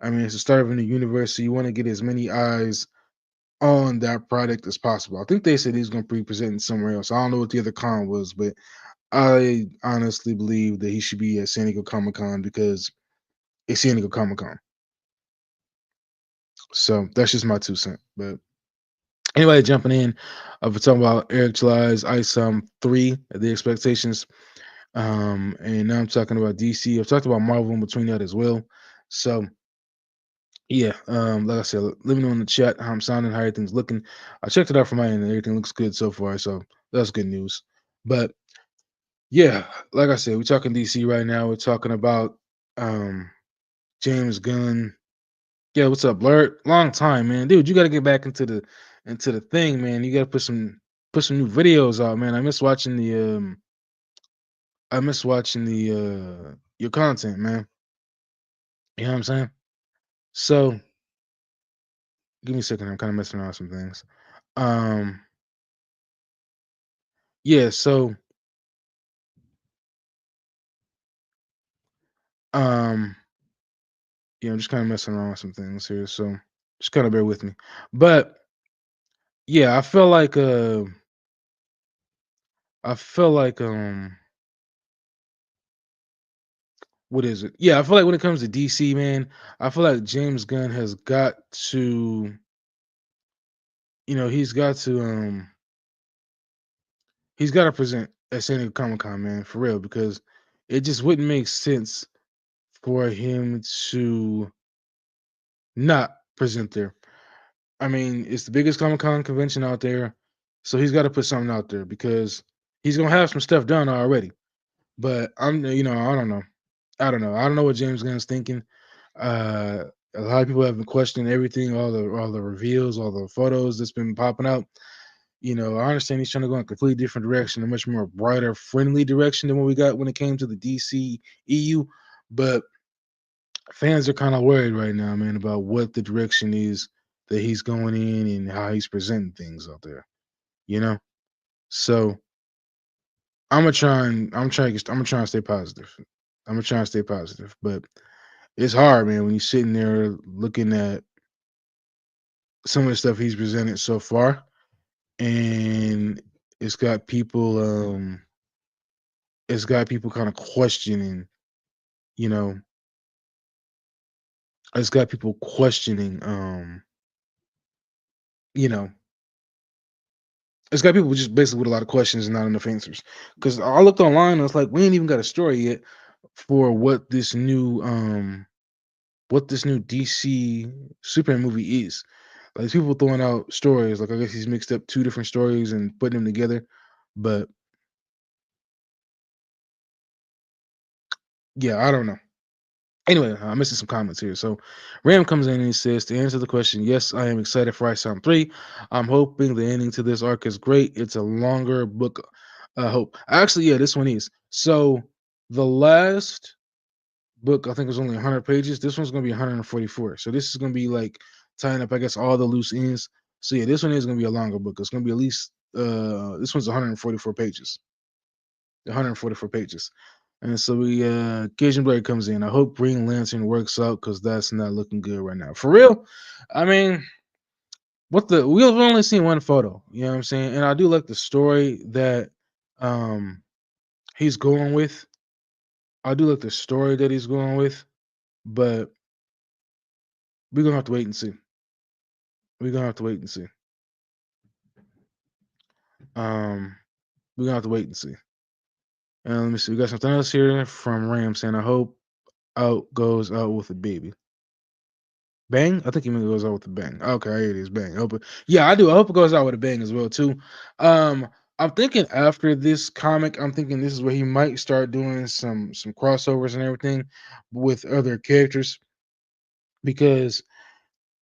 I mean, it's the start of a new universe, so you want to get as many eyes on that product as possible. I think they said he's going to be presenting somewhere else. I don't know what the other con was, but I honestly believe that he should be at San Diego Comic Con because it's San Diego Comic Con. So that's just my 2 cents. But anybody jumping in, we're talking about Eric July's ISOM 3, the expectations. And now I'm talking about DC. I've talked about Marvel in between that as well. So yeah, like I said, let me know in the chat how I'm sounding, how everything's looking. I checked it out from my end, and everything looks good so far. So that's good news. But yeah, like I said, we're talking DC right now. We're talking about um James Gunn. Yeah, what's up, Blur? Long time, man. Dude, you gotta get back into the thing, man. You gotta put some new videos out, man. I miss watching the your content, man. You know what I'm saying? So give me a second, I'm kind of messing around with some things. Um yeah, so um yeah, I'm just kind of messing around with some things here, so just kind of bear with me. But yeah, I feel like what is it? Yeah, I feel like when it comes to DC, man, I feel like James Gunn has got to, he's got to he's got to present at San Diego Comic Con, man, for real, because it just wouldn't make sense for him to not present there. I mean, it's the biggest Comic Con convention out there, so he's got to put something out there because he's gonna have some stuff done already. But I don't know. I don't know what James Gunn's thinking. A lot of people have been questioning everything, all the reveals, all the photos that's been popping out. I understand he's trying to go in a completely different direction, a much more brighter, friendly direction than what we got when it came to the DC EU. But fans are kind of worried right now, man, about what the direction is that he's going in and how he's presenting things out there. You know, so I'm gonna try and stay positive. I'm gonna try and stay positive, but it's hard, man, when you're sitting there looking at some of the stuff he's presented so far, and it's got people, it's got people kind of questioning, you know, it's got people questioning, you know, it's got people just basically with a lot of questions and not enough answers. Because I looked online and it's like we ain't even got a story yet for what this new DC Superman movie is. Like people throwing out stories. Like I guess he's mixed up two different stories and putting them together. But yeah, I don't know. Anyway, I'm missing some comments here. So Ram comes in and he says, to answer the question, yes, I am excited for ISOM 3. I'm hoping the ending to this arc is great. It's a longer book. I hope. Actually, yeah, this one is. So the last book, I think, was only 100 pages. This one's going to be 144. So this is going to be like tying up, I guess, all the loose ends. So yeah, this one is going to be a longer book. It's going to be at least, this one's 144 pages. 144 pages. And so Cajun Blade comes in. I hope Green Lantern works out because that's not looking good right now. For real, I mean, we've only seen one photo. You know what I'm saying? And I do like the story that um he's going with. I do like the story that he's going with, but we're gonna have to wait and see. We're gonna have to wait and see. Um, we're gonna have to wait and see. And let me see. We got something else here from Ram saying, "I hope out goes out with a baby." Bang? I think he meant it goes out with a bang. Okay, here it is. Bang. Yeah, I do. I hope it goes out with a bang as well too. Um, I'm thinking after this comic, I'm thinking this is where he might start doing some crossovers and everything with other characters because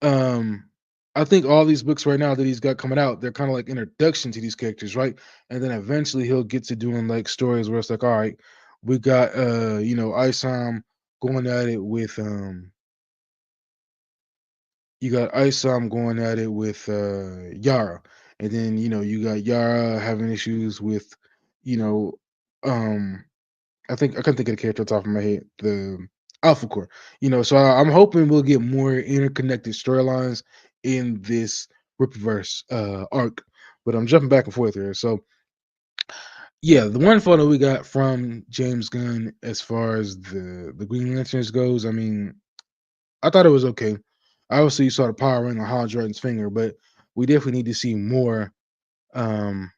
um I think all these books right now that he's got coming out, they're kind of like introduction to these characters, right? And then eventually he'll get to doing like stories where it's like, all right, we got Isom going at it with you got Isom going at it with Yara. And then, you got Yara having issues with, you know, um I can't think of the character off the top of my head. The Alpha Core. So I'm hoping we'll get more interconnected storylines in this Rippaverse arc. But I'm jumping back and forth here. So yeah, the one photo we got from James Gunn as far as the Green Lanterns goes, I mean, I thought it was okay. Obviously, you saw the power ring on Hal Jordan's finger, but we definitely need to see more. Um,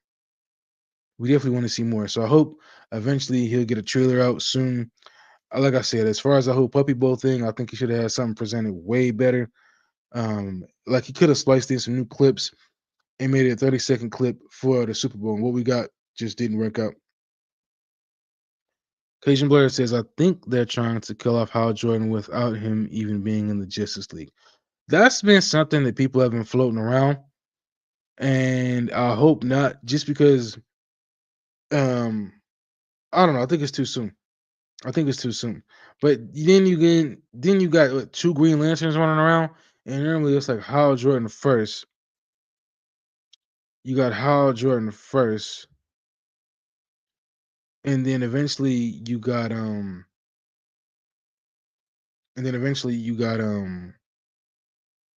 we definitely want to see more. So I hope eventually he'll get a trailer out soon. Like I said, as far as the whole puppy bowl thing, I think he should have had something presented way better. Like he could have spliced in some new clips and made it a 30-second clip for the Super Bowl. And what we got just didn't work out. Cajun Blair says, I think they're trying to kill off Hal Jordan without him even being in the Justice League. That's been something that people have been floating around. And I hope not, just because um I don't know. I think it's too soon. I think it's too soon. But then you got what, two Green Lanterns running around, and normally it's like Hal Jordan first. You got Hal Jordan first, and then eventually you got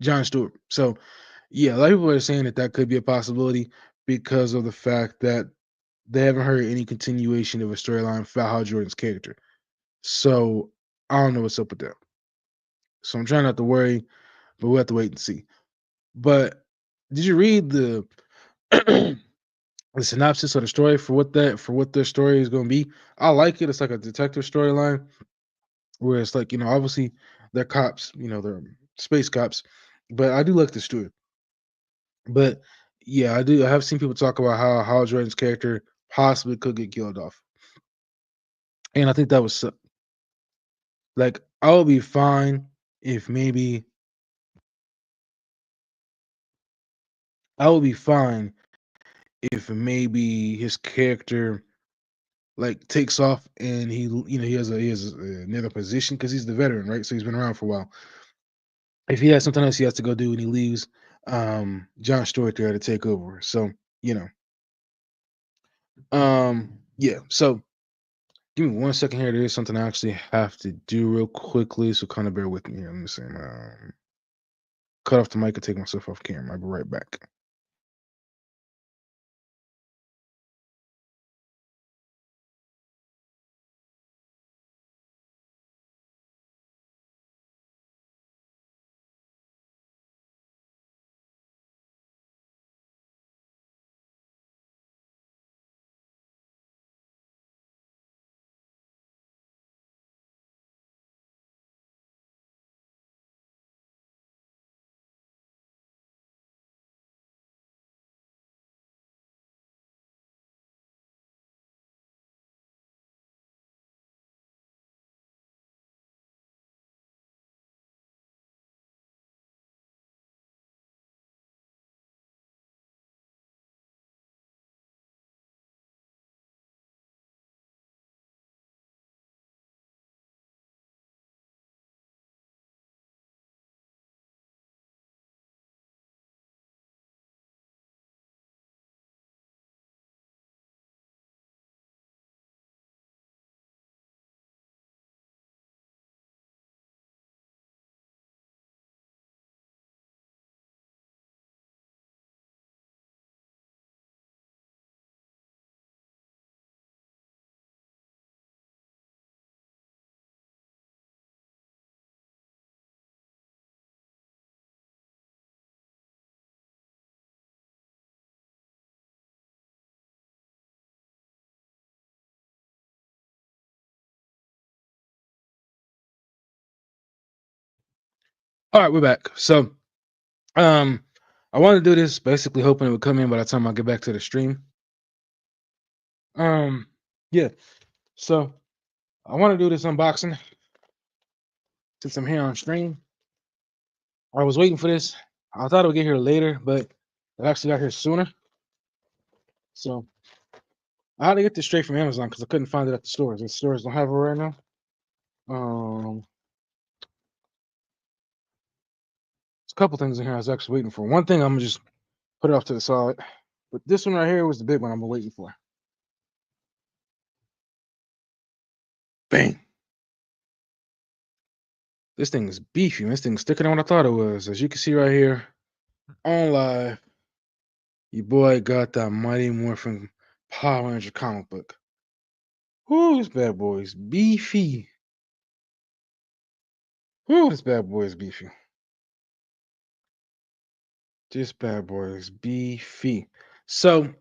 John Stewart. So yeah, a lot of people are saying that that could be a possibility because of the fact that they haven't heard any continuation of a storyline for Hal Jordan's character. So I don't know what's up with that. So I'm trying not to worry, but we'll have to wait and see. But did you read the synopsis of the story for what their story is going to be? I like it. It's like a detective storyline where it's like, obviously they're cops, they're space cops, but I do like the story. But yeah, I do. I have seen people talk about how Hal Jordan's character possibly could get killed off, and I think that was like I would be fine if maybe I would be fine if maybe his character like takes off and he has another position because he's the veteran, right? So he's been around for a while. If he has something else he has to go do and he leaves John Stewart there to take over. So, you know. Yeah. So give me one second here. There is something I actually have to do real quickly. So kind of bear with me here. Let me see. Cut off the mic and take myself off camera. I'll be right back. All right, we're back. So um I want to do this basically hoping it would come in by the time I get back to the stream. Um yeah. So I want to do this unboxing since I'm here on stream. I was waiting for this. I thought it would get here later, but it actually got here sooner. So I had to get this straight from Amazon because I couldn't find it at the stores. The stores don't have it right now. There's a couple things in here I was actually waiting for. One thing I'm gonna just put it off to the side, but this one right here was the big one I'm waiting for. Bang! This thing is beefy. Man. This thing's thicker than what I thought it was. As you can see right here on live, your boy got that Mighty Morphin Power Ranger comic book. Whoo, this bad boy is beefy. Whoo, this bad boy is beefy. This bad boy is beefy. So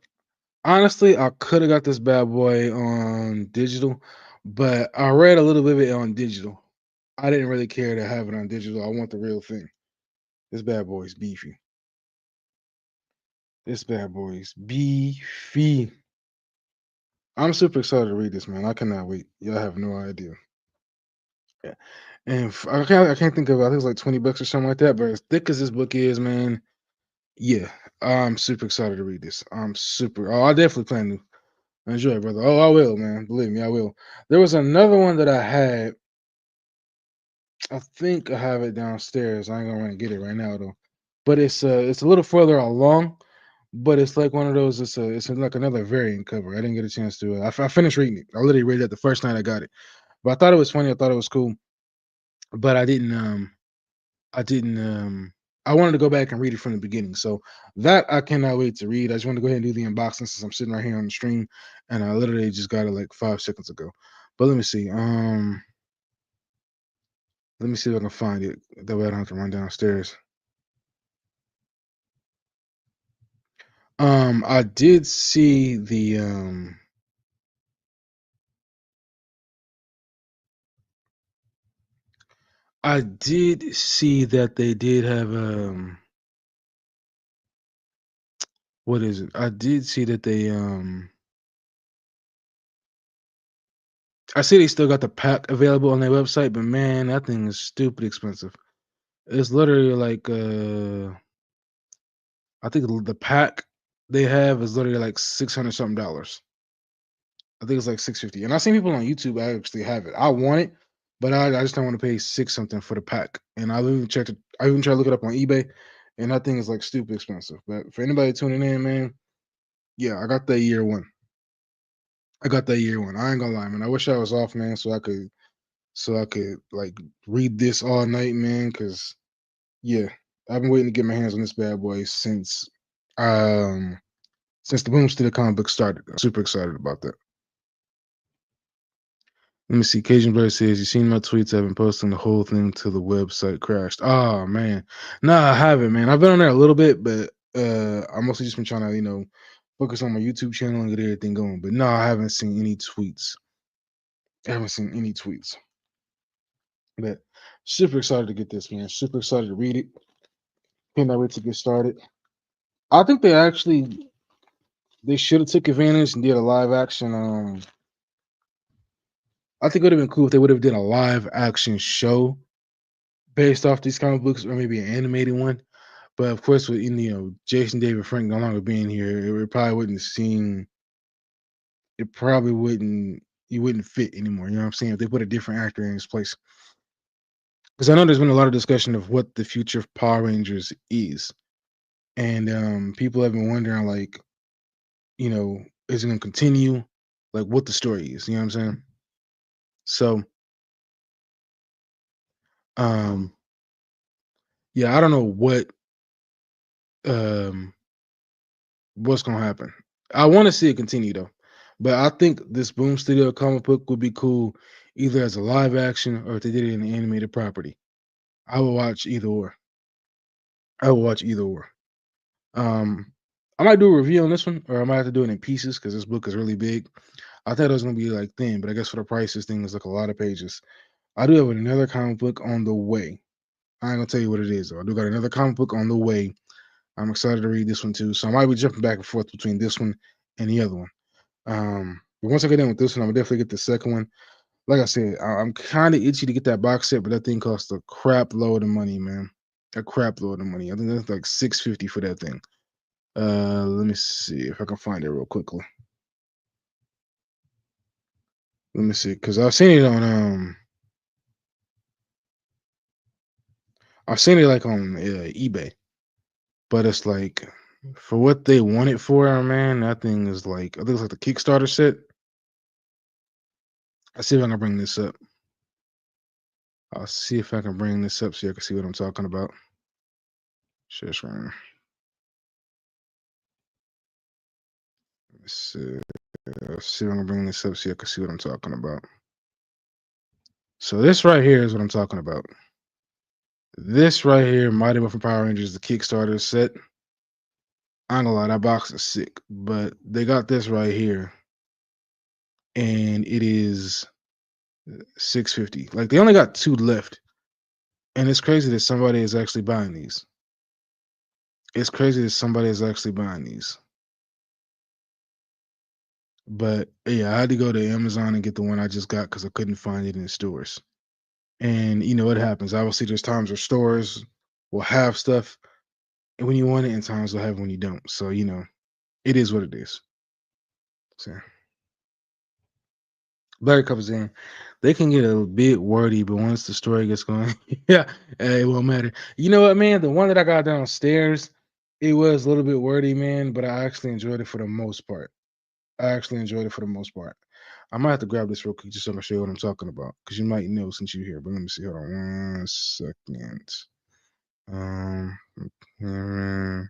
honestly, I could have got this bad boy on digital, but I read a little bit of it on digital. I didn't really care to have it on digital. I want the real thing. This bad boy is beefy. This bad boy is beefy. I'm super excited to read this, man. I cannot wait. Y'all have no idea. Yeah. And I can't think of I think it's like 20 bucks or something like that. But as thick as this book is, man, yeah, I'm super excited to read this. I'm super. Oh, I definitely plan to enjoy it, brother. Oh, I will, man. Believe me, I will. There was another one that I had. I think I have it downstairs. I ain't gonna run and get it right now though. But it's a little further along. But it's like one of those. It's like another variant cover. I didn't get a chance to. I finished reading it. I literally read it the first night I got it. But I thought it was funny. I thought it was cool. But I didn't. I didn't. I wanted to go back and read it from the beginning. So that I cannot wait to read. I just want to go ahead and do the unboxing since I'm sitting right here on the stream, and I literally just got it like 5 seconds ago. But let me see. Let me see if I can find it. That way I don't have to run downstairs. I did see the I did see that they did have what is it? I did see that they I see they still got the pack available on their website, but man, that thing is stupid expensive. It's literally like, I think the pack they have is literally like 600 something dollars. I think it's like 650. And I've seen people on YouTube actually have it. I want it, but I just don't want to pay six something for the pack. And I even checked it. I even tried to look it up on eBay, and that thing is like stupid expensive. But for anybody tuning in, man, yeah, I got that year one. I got that year one. I ain't gonna lie, man. I wish I was off, man, so I could like read this all night, man. Cause yeah, I've been waiting to get my hands on this bad boy um since the Boom Studio comic book started. I'm super excited about that. Let me see. Cajun Bird says, "You seen my tweets? I've been posting the whole thing till the website crashed." Oh man, no, I haven't, man. I've been on there a little bit, but I mostly just been trying to, focus on my YouTube channel and get everything going. But no, I haven't seen any tweets. I haven't seen any tweets. But super excited to get this, man. Super excited to read it. Cannot wait to get started. I think they should have took advantage and did a live action. I think it would have been cool if they would have did a live action show based off these comic books, or maybe an animated one. But of course, with Jason David Frank no longer being here, it probably wouldn't seem. It probably wouldn't. He wouldn't fit anymore. You know what I'm saying? If they put a different actor in his place, because I know there's been a lot of discussion of what the future of Power Rangers is, and people have been wondering, like, is it going to continue? Like, what the story is? You know what I'm saying? So, um, yeah, I don't know um what's gonna happen. I want to see it continue though, but I think this Boom Studio comic book would be cool either as a live action or if they did it in an animated property. I would watch either or. I would watch either or. Um, I might do a review on this one, or I might have to do it in pieces because this book is really big. I thought it was gonna be like thin, but I guess for the price, this thing is like a lot of pages. I do have another comic book on the way. I ain't gonna tell you what it is though. I do got another comic book on the way. I'm excited to read this one too. So I might be jumping back and forth between this one and the other one. But once I get done with this one, I'm gonna definitely get the second one. Like I said, I'm kind of itchy to get that box set, but that thing costs a crap load of money, man. A crap load of money. I think that's like 650 for that thing. Let me see if I can find it real quickly. Let me see, because I've seen it like on eBay, but it's like for what they want it for, man. That thing is like I think it's like the Kickstarter set. I'll see if I can bring this up. I'll see if I can bring this up so you can see what I'm talking about. Share screen. Let's see. Let's see if I can bring this up so you can see what I'm talking about. So this right here is what I'm talking about. This right here, Mighty Morphin Power Rangers, the Kickstarter set. I ain't gonna lie, that box is sick, but they got this right here, and it is 650. Like they only got two left, and it's crazy that somebody is actually buying these. It's crazy that somebody is actually buying these. But yeah, I had to go to Amazon and get the one I just got because I couldn't find it in stores. And you know what happens. Obviously, there's times where stores will have stuff when you want it, and times they'll have it when you don't. So it is what it is. So Larry comes in, they can get a bit wordy, but once the story gets going, yeah, it won't matter. You know what, man? The one that I got downstairs, it was a little bit wordy, man, but I actually enjoyed it for the most part. I actually enjoyed it for the most part. I might have to grab this real quick just so I can show you what I'm talking about, because you might know since you're here. But let me see. Hold on 1 second. Um, mm,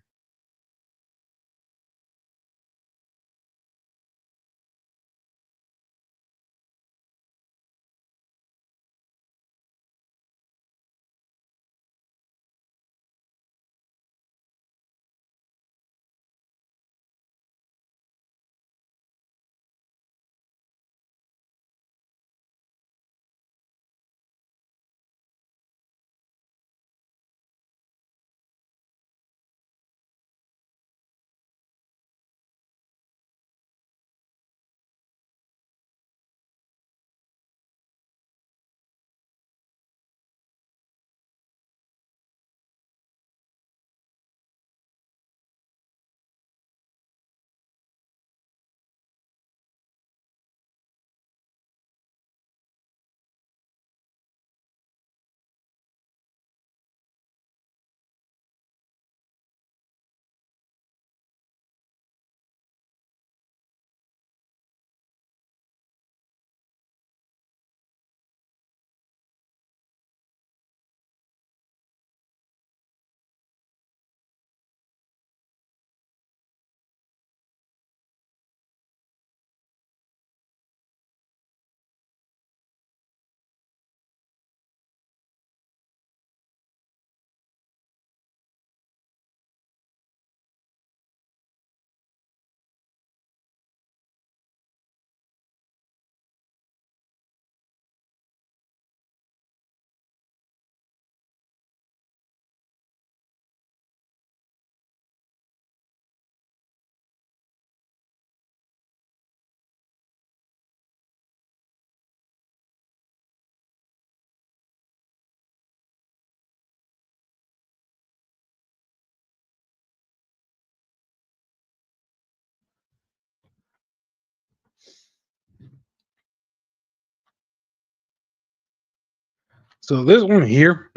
So this one here,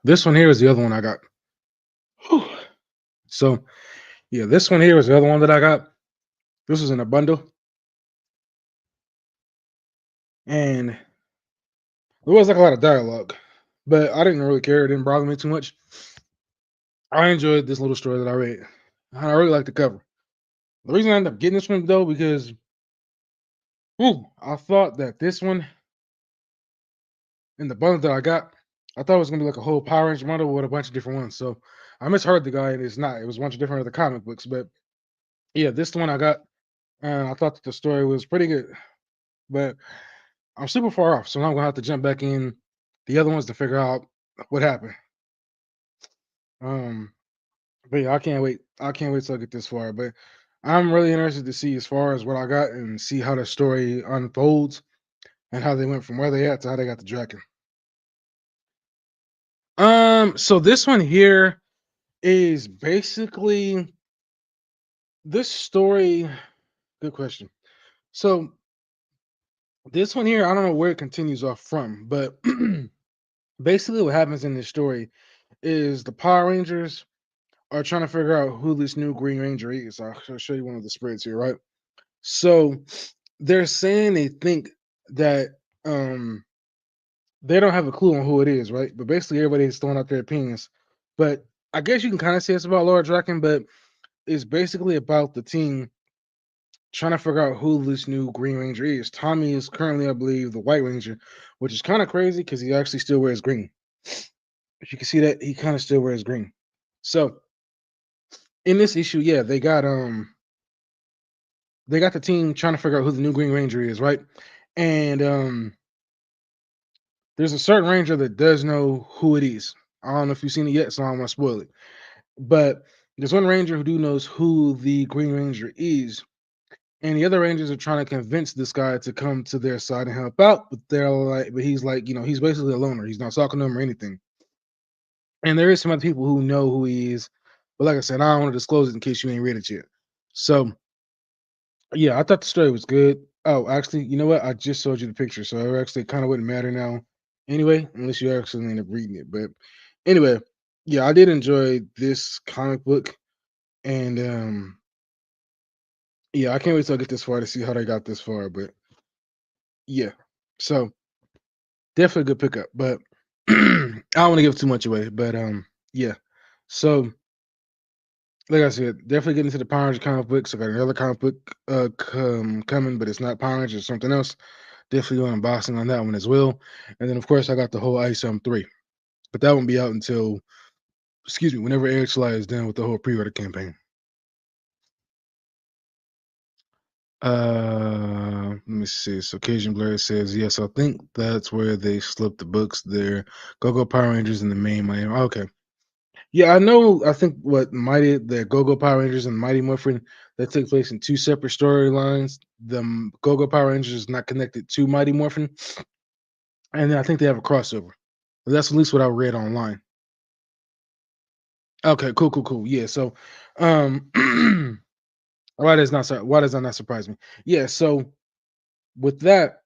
this one here is the other one I got. Whew. So yeah, this one here is the other one that I got. This was in a bundle, and there was like a lot of dialogue, but I didn't really care. It didn't bother me too much. I enjoyed this little story that I read. I really like the cover. The reason I ended up getting this one though, because I thought that this one in the bundle that I got, I thought it was gonna be like a whole Power Ranger bundle with a bunch of different ones. So I misheard the guy, and it's not. It was a bunch of different other comic books. But yeah, this one I got, and I thought that the story was pretty good. But I'm super far off, so now I'm gonna have to jump back in the other ones to figure out what happened. Um, but yeah, I can't wait. I can't wait till I get this far. But I'm really interested to see as far as what I got and see how the story unfolds and how they went from where they at to how they got the dragon. So this one here is basically this story. Good question. So this one here, I don't know where it continues off from, but basically what happens in this story is the Power Rangers are trying to figure out who this new Green Ranger is. I'll show you one of the spreads here, right? So they're saying they think that um they don't have a clue on who it is, right? But basically everybody's throwing out their opinions. But I guess you can kind of say it's about Laura Draken, but it's basically about the team trying to figure out who this new Green Ranger is. Tommy is currently, I believe, the White Ranger, which is kind of crazy because he actually still wears green. If you can see that, he kind of still wears green. So in this issue, yeah, they got the team trying to figure out who the new Green Ranger is, right? And there's a certain ranger that does know who it is. I don't know if you've seen it yet, so I don't want to spoil it. But there's one ranger who do knows who the Green Ranger is, and the other rangers are trying to convince this guy to come to their side and help out. But they're like, but he's like, he's basically a loner. He's not talking to them or anything. And there is some other people who know who he is, but like I said, I don't want to disclose it in case you ain't read it yet. So yeah, I thought the story was good. Oh, actually, you know what? I just showed you the picture, so it actually kind of wouldn't matter now, anyway, unless you actually end up reading it. But anyway, yeah, I did enjoy this comic book, and yeah, I can't wait till I get this far to see how they got this far. But yeah, so definitely a good pickup. But I don't want to give too much away. But yeah, so like I said, definitely getting into the Power Rangers comic books. I got another comic book coming, but it's not Power Rangers, it's something else. Definitely going unboxing on that one as well. And then of course I got the whole ISOM 3. But that won't be out until excuse me, whenever Eric Sly is done with the whole pre-order campaign. Let me see. So Cajun Blair says, yes, I think that's where they slipped the books there. Go Power Rangers in the main Miami. Okay. Yeah, I know. I think what the Go Power Rangers and Mighty Morphin that took place in two separate storylines. The Go Power Rangers is not connected to Mighty Morphin, and then I think they have a crossover. That's at least what I read online. Okay, cool. Yeah, so um why does that not surprise me? Yeah, so with that,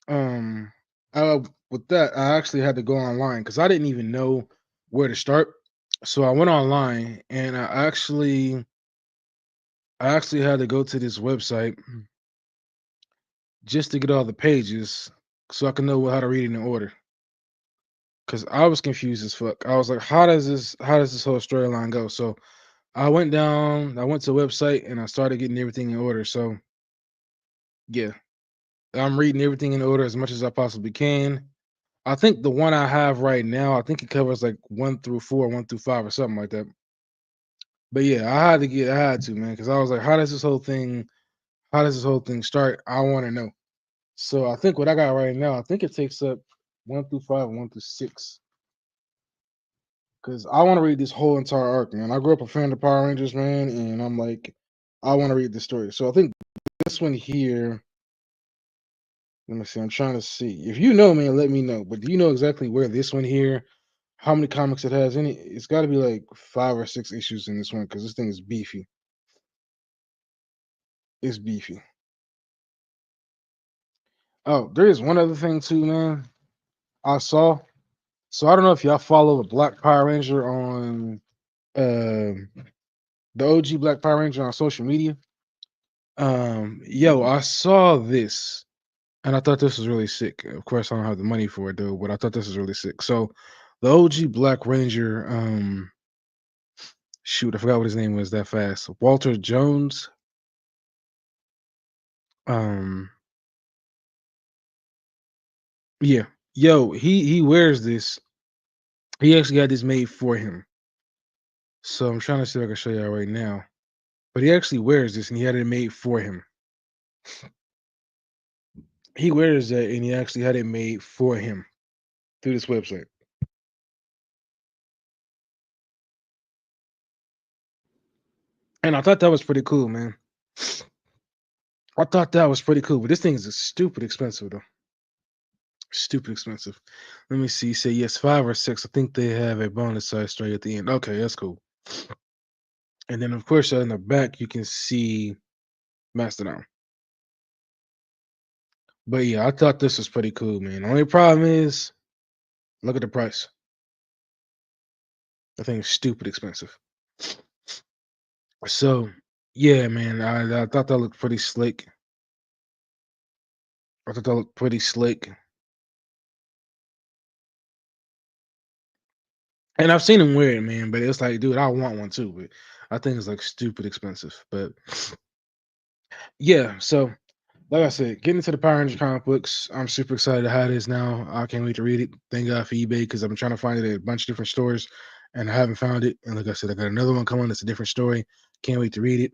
um with that, I actually had to go online because I didn't even know where to start. So I went online and I actually had to go to this website just to get all the pages so I can know how to read it in order. Cause I was confused as fuck. I was like, how does this whole storyline go? So I went to the website and I started getting everything in order. So yeah, I'm reading everything in order as much as I possibly can. I think the one I have right now, I think it covers like 1 through 4, 1 through 5, or something like that. But yeah, I had to, man, because I was like, how does this whole thing start? I want to know. So I think what I got right now, I think it takes up 1 through 5 and 1 through 6. Because I want to read this whole entire arc, man. I grew up a fan of Power Rangers, man, and I'm like, I want to read the story. So I think this one here, let me see. I'm trying to see. If you know, man, let me know. But do you know exactly where this one here, how many comics it has in it? It's got to be like 5 or 6 issues in this one because this thing is beefy. It's beefy. Oh, there is one other thing too, man. I saw. So I don't know if y'all follow the Black Power Ranger on um the OG Black Power Ranger on social media. Yo, I saw this and I thought this was really sick. Of course, I don't have the money for it though, but I thought this was really sick. So the OG Black Ranger, shoot, I forgot what his name was that fast. Walter Jones. Um, yeah. Yo, he wears this. He actually got this made for him. So I'm trying to see if I can show y'all right now. But he actually wears this and he had it made for him. He wears that and he actually had it made for him through this website. And I thought that was pretty cool, man. I thought that was pretty cool. But this thing is stupid expensive though. Stupid expensive. Let me see. Say yes, 5 or 6. I think they have a bonus size straight at the end. Okay, that's cool. And then of course in the back you can see Mastodon. But yeah, I thought this was pretty cool, man. The only problem is look at the price. I think it's stupid expensive. So yeah, man, I thought that looked pretty slick. I thought that looked pretty slick. And I've seen him wear it, man, but it's like, dude, I want one too, but I think it's like stupid expensive. But yeah, so like I said, getting into the Power Ranger comic books, I'm super excited to have this now. I can't wait to read it. Thank God for eBay because I've been trying to find it at a bunch of different stores and I haven't found it. And like I said, I got another one coming that's a different story. Can't wait to read it.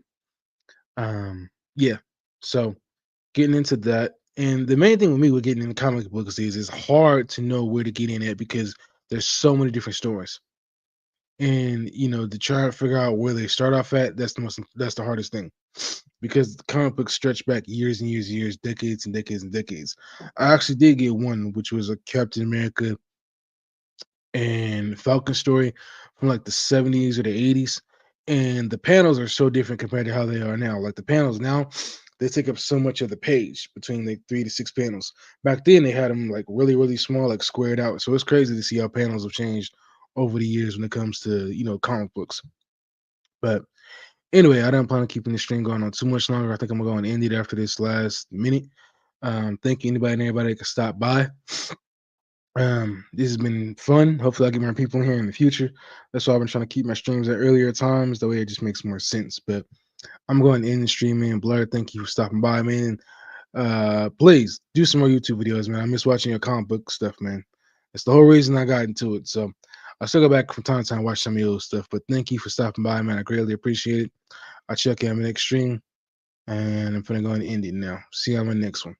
Yeah. So getting into that. And the main thing with me with getting into comic books is it's hard to know where to get in at because there's so many different stores. And to try to figure out where they start off at, that's the hardest thing. Because the comic books stretch back years and years and years, decades and decades and decades. I actually did get one, which was a Captain America and Falcon story from like the 70s or the 80s. And the panels are so different compared to how they are now. Like the panels now, they take up so much of the page between like 3 to 6 panels. Back then, they had them like really, really small, like squared out. So it's crazy to see how panels have changed over the years when it comes to comic books. But anyway, I don't plan on keeping this stream going on too much longer. I think I'm gonna go and end it after this last minute. Thank you anybody and everybody that can stop by. This has been fun. Hopefully, I get more people in here in the future. That's why I've been trying to keep my streams at earlier times. That way, it just makes more sense. But I'm going to end the stream, man. Blur, thank you for stopping by, man. Please do some more YouTube videos, man. I miss watching your comic book stuff, man. That's the whole reason I got into it. So I still go back from time to time and watch some of your old stuff. But thank you for stopping by, man. I greatly appreciate it. I'll check you on the next stream, and I'm gonna go and end it now. See you on the next one.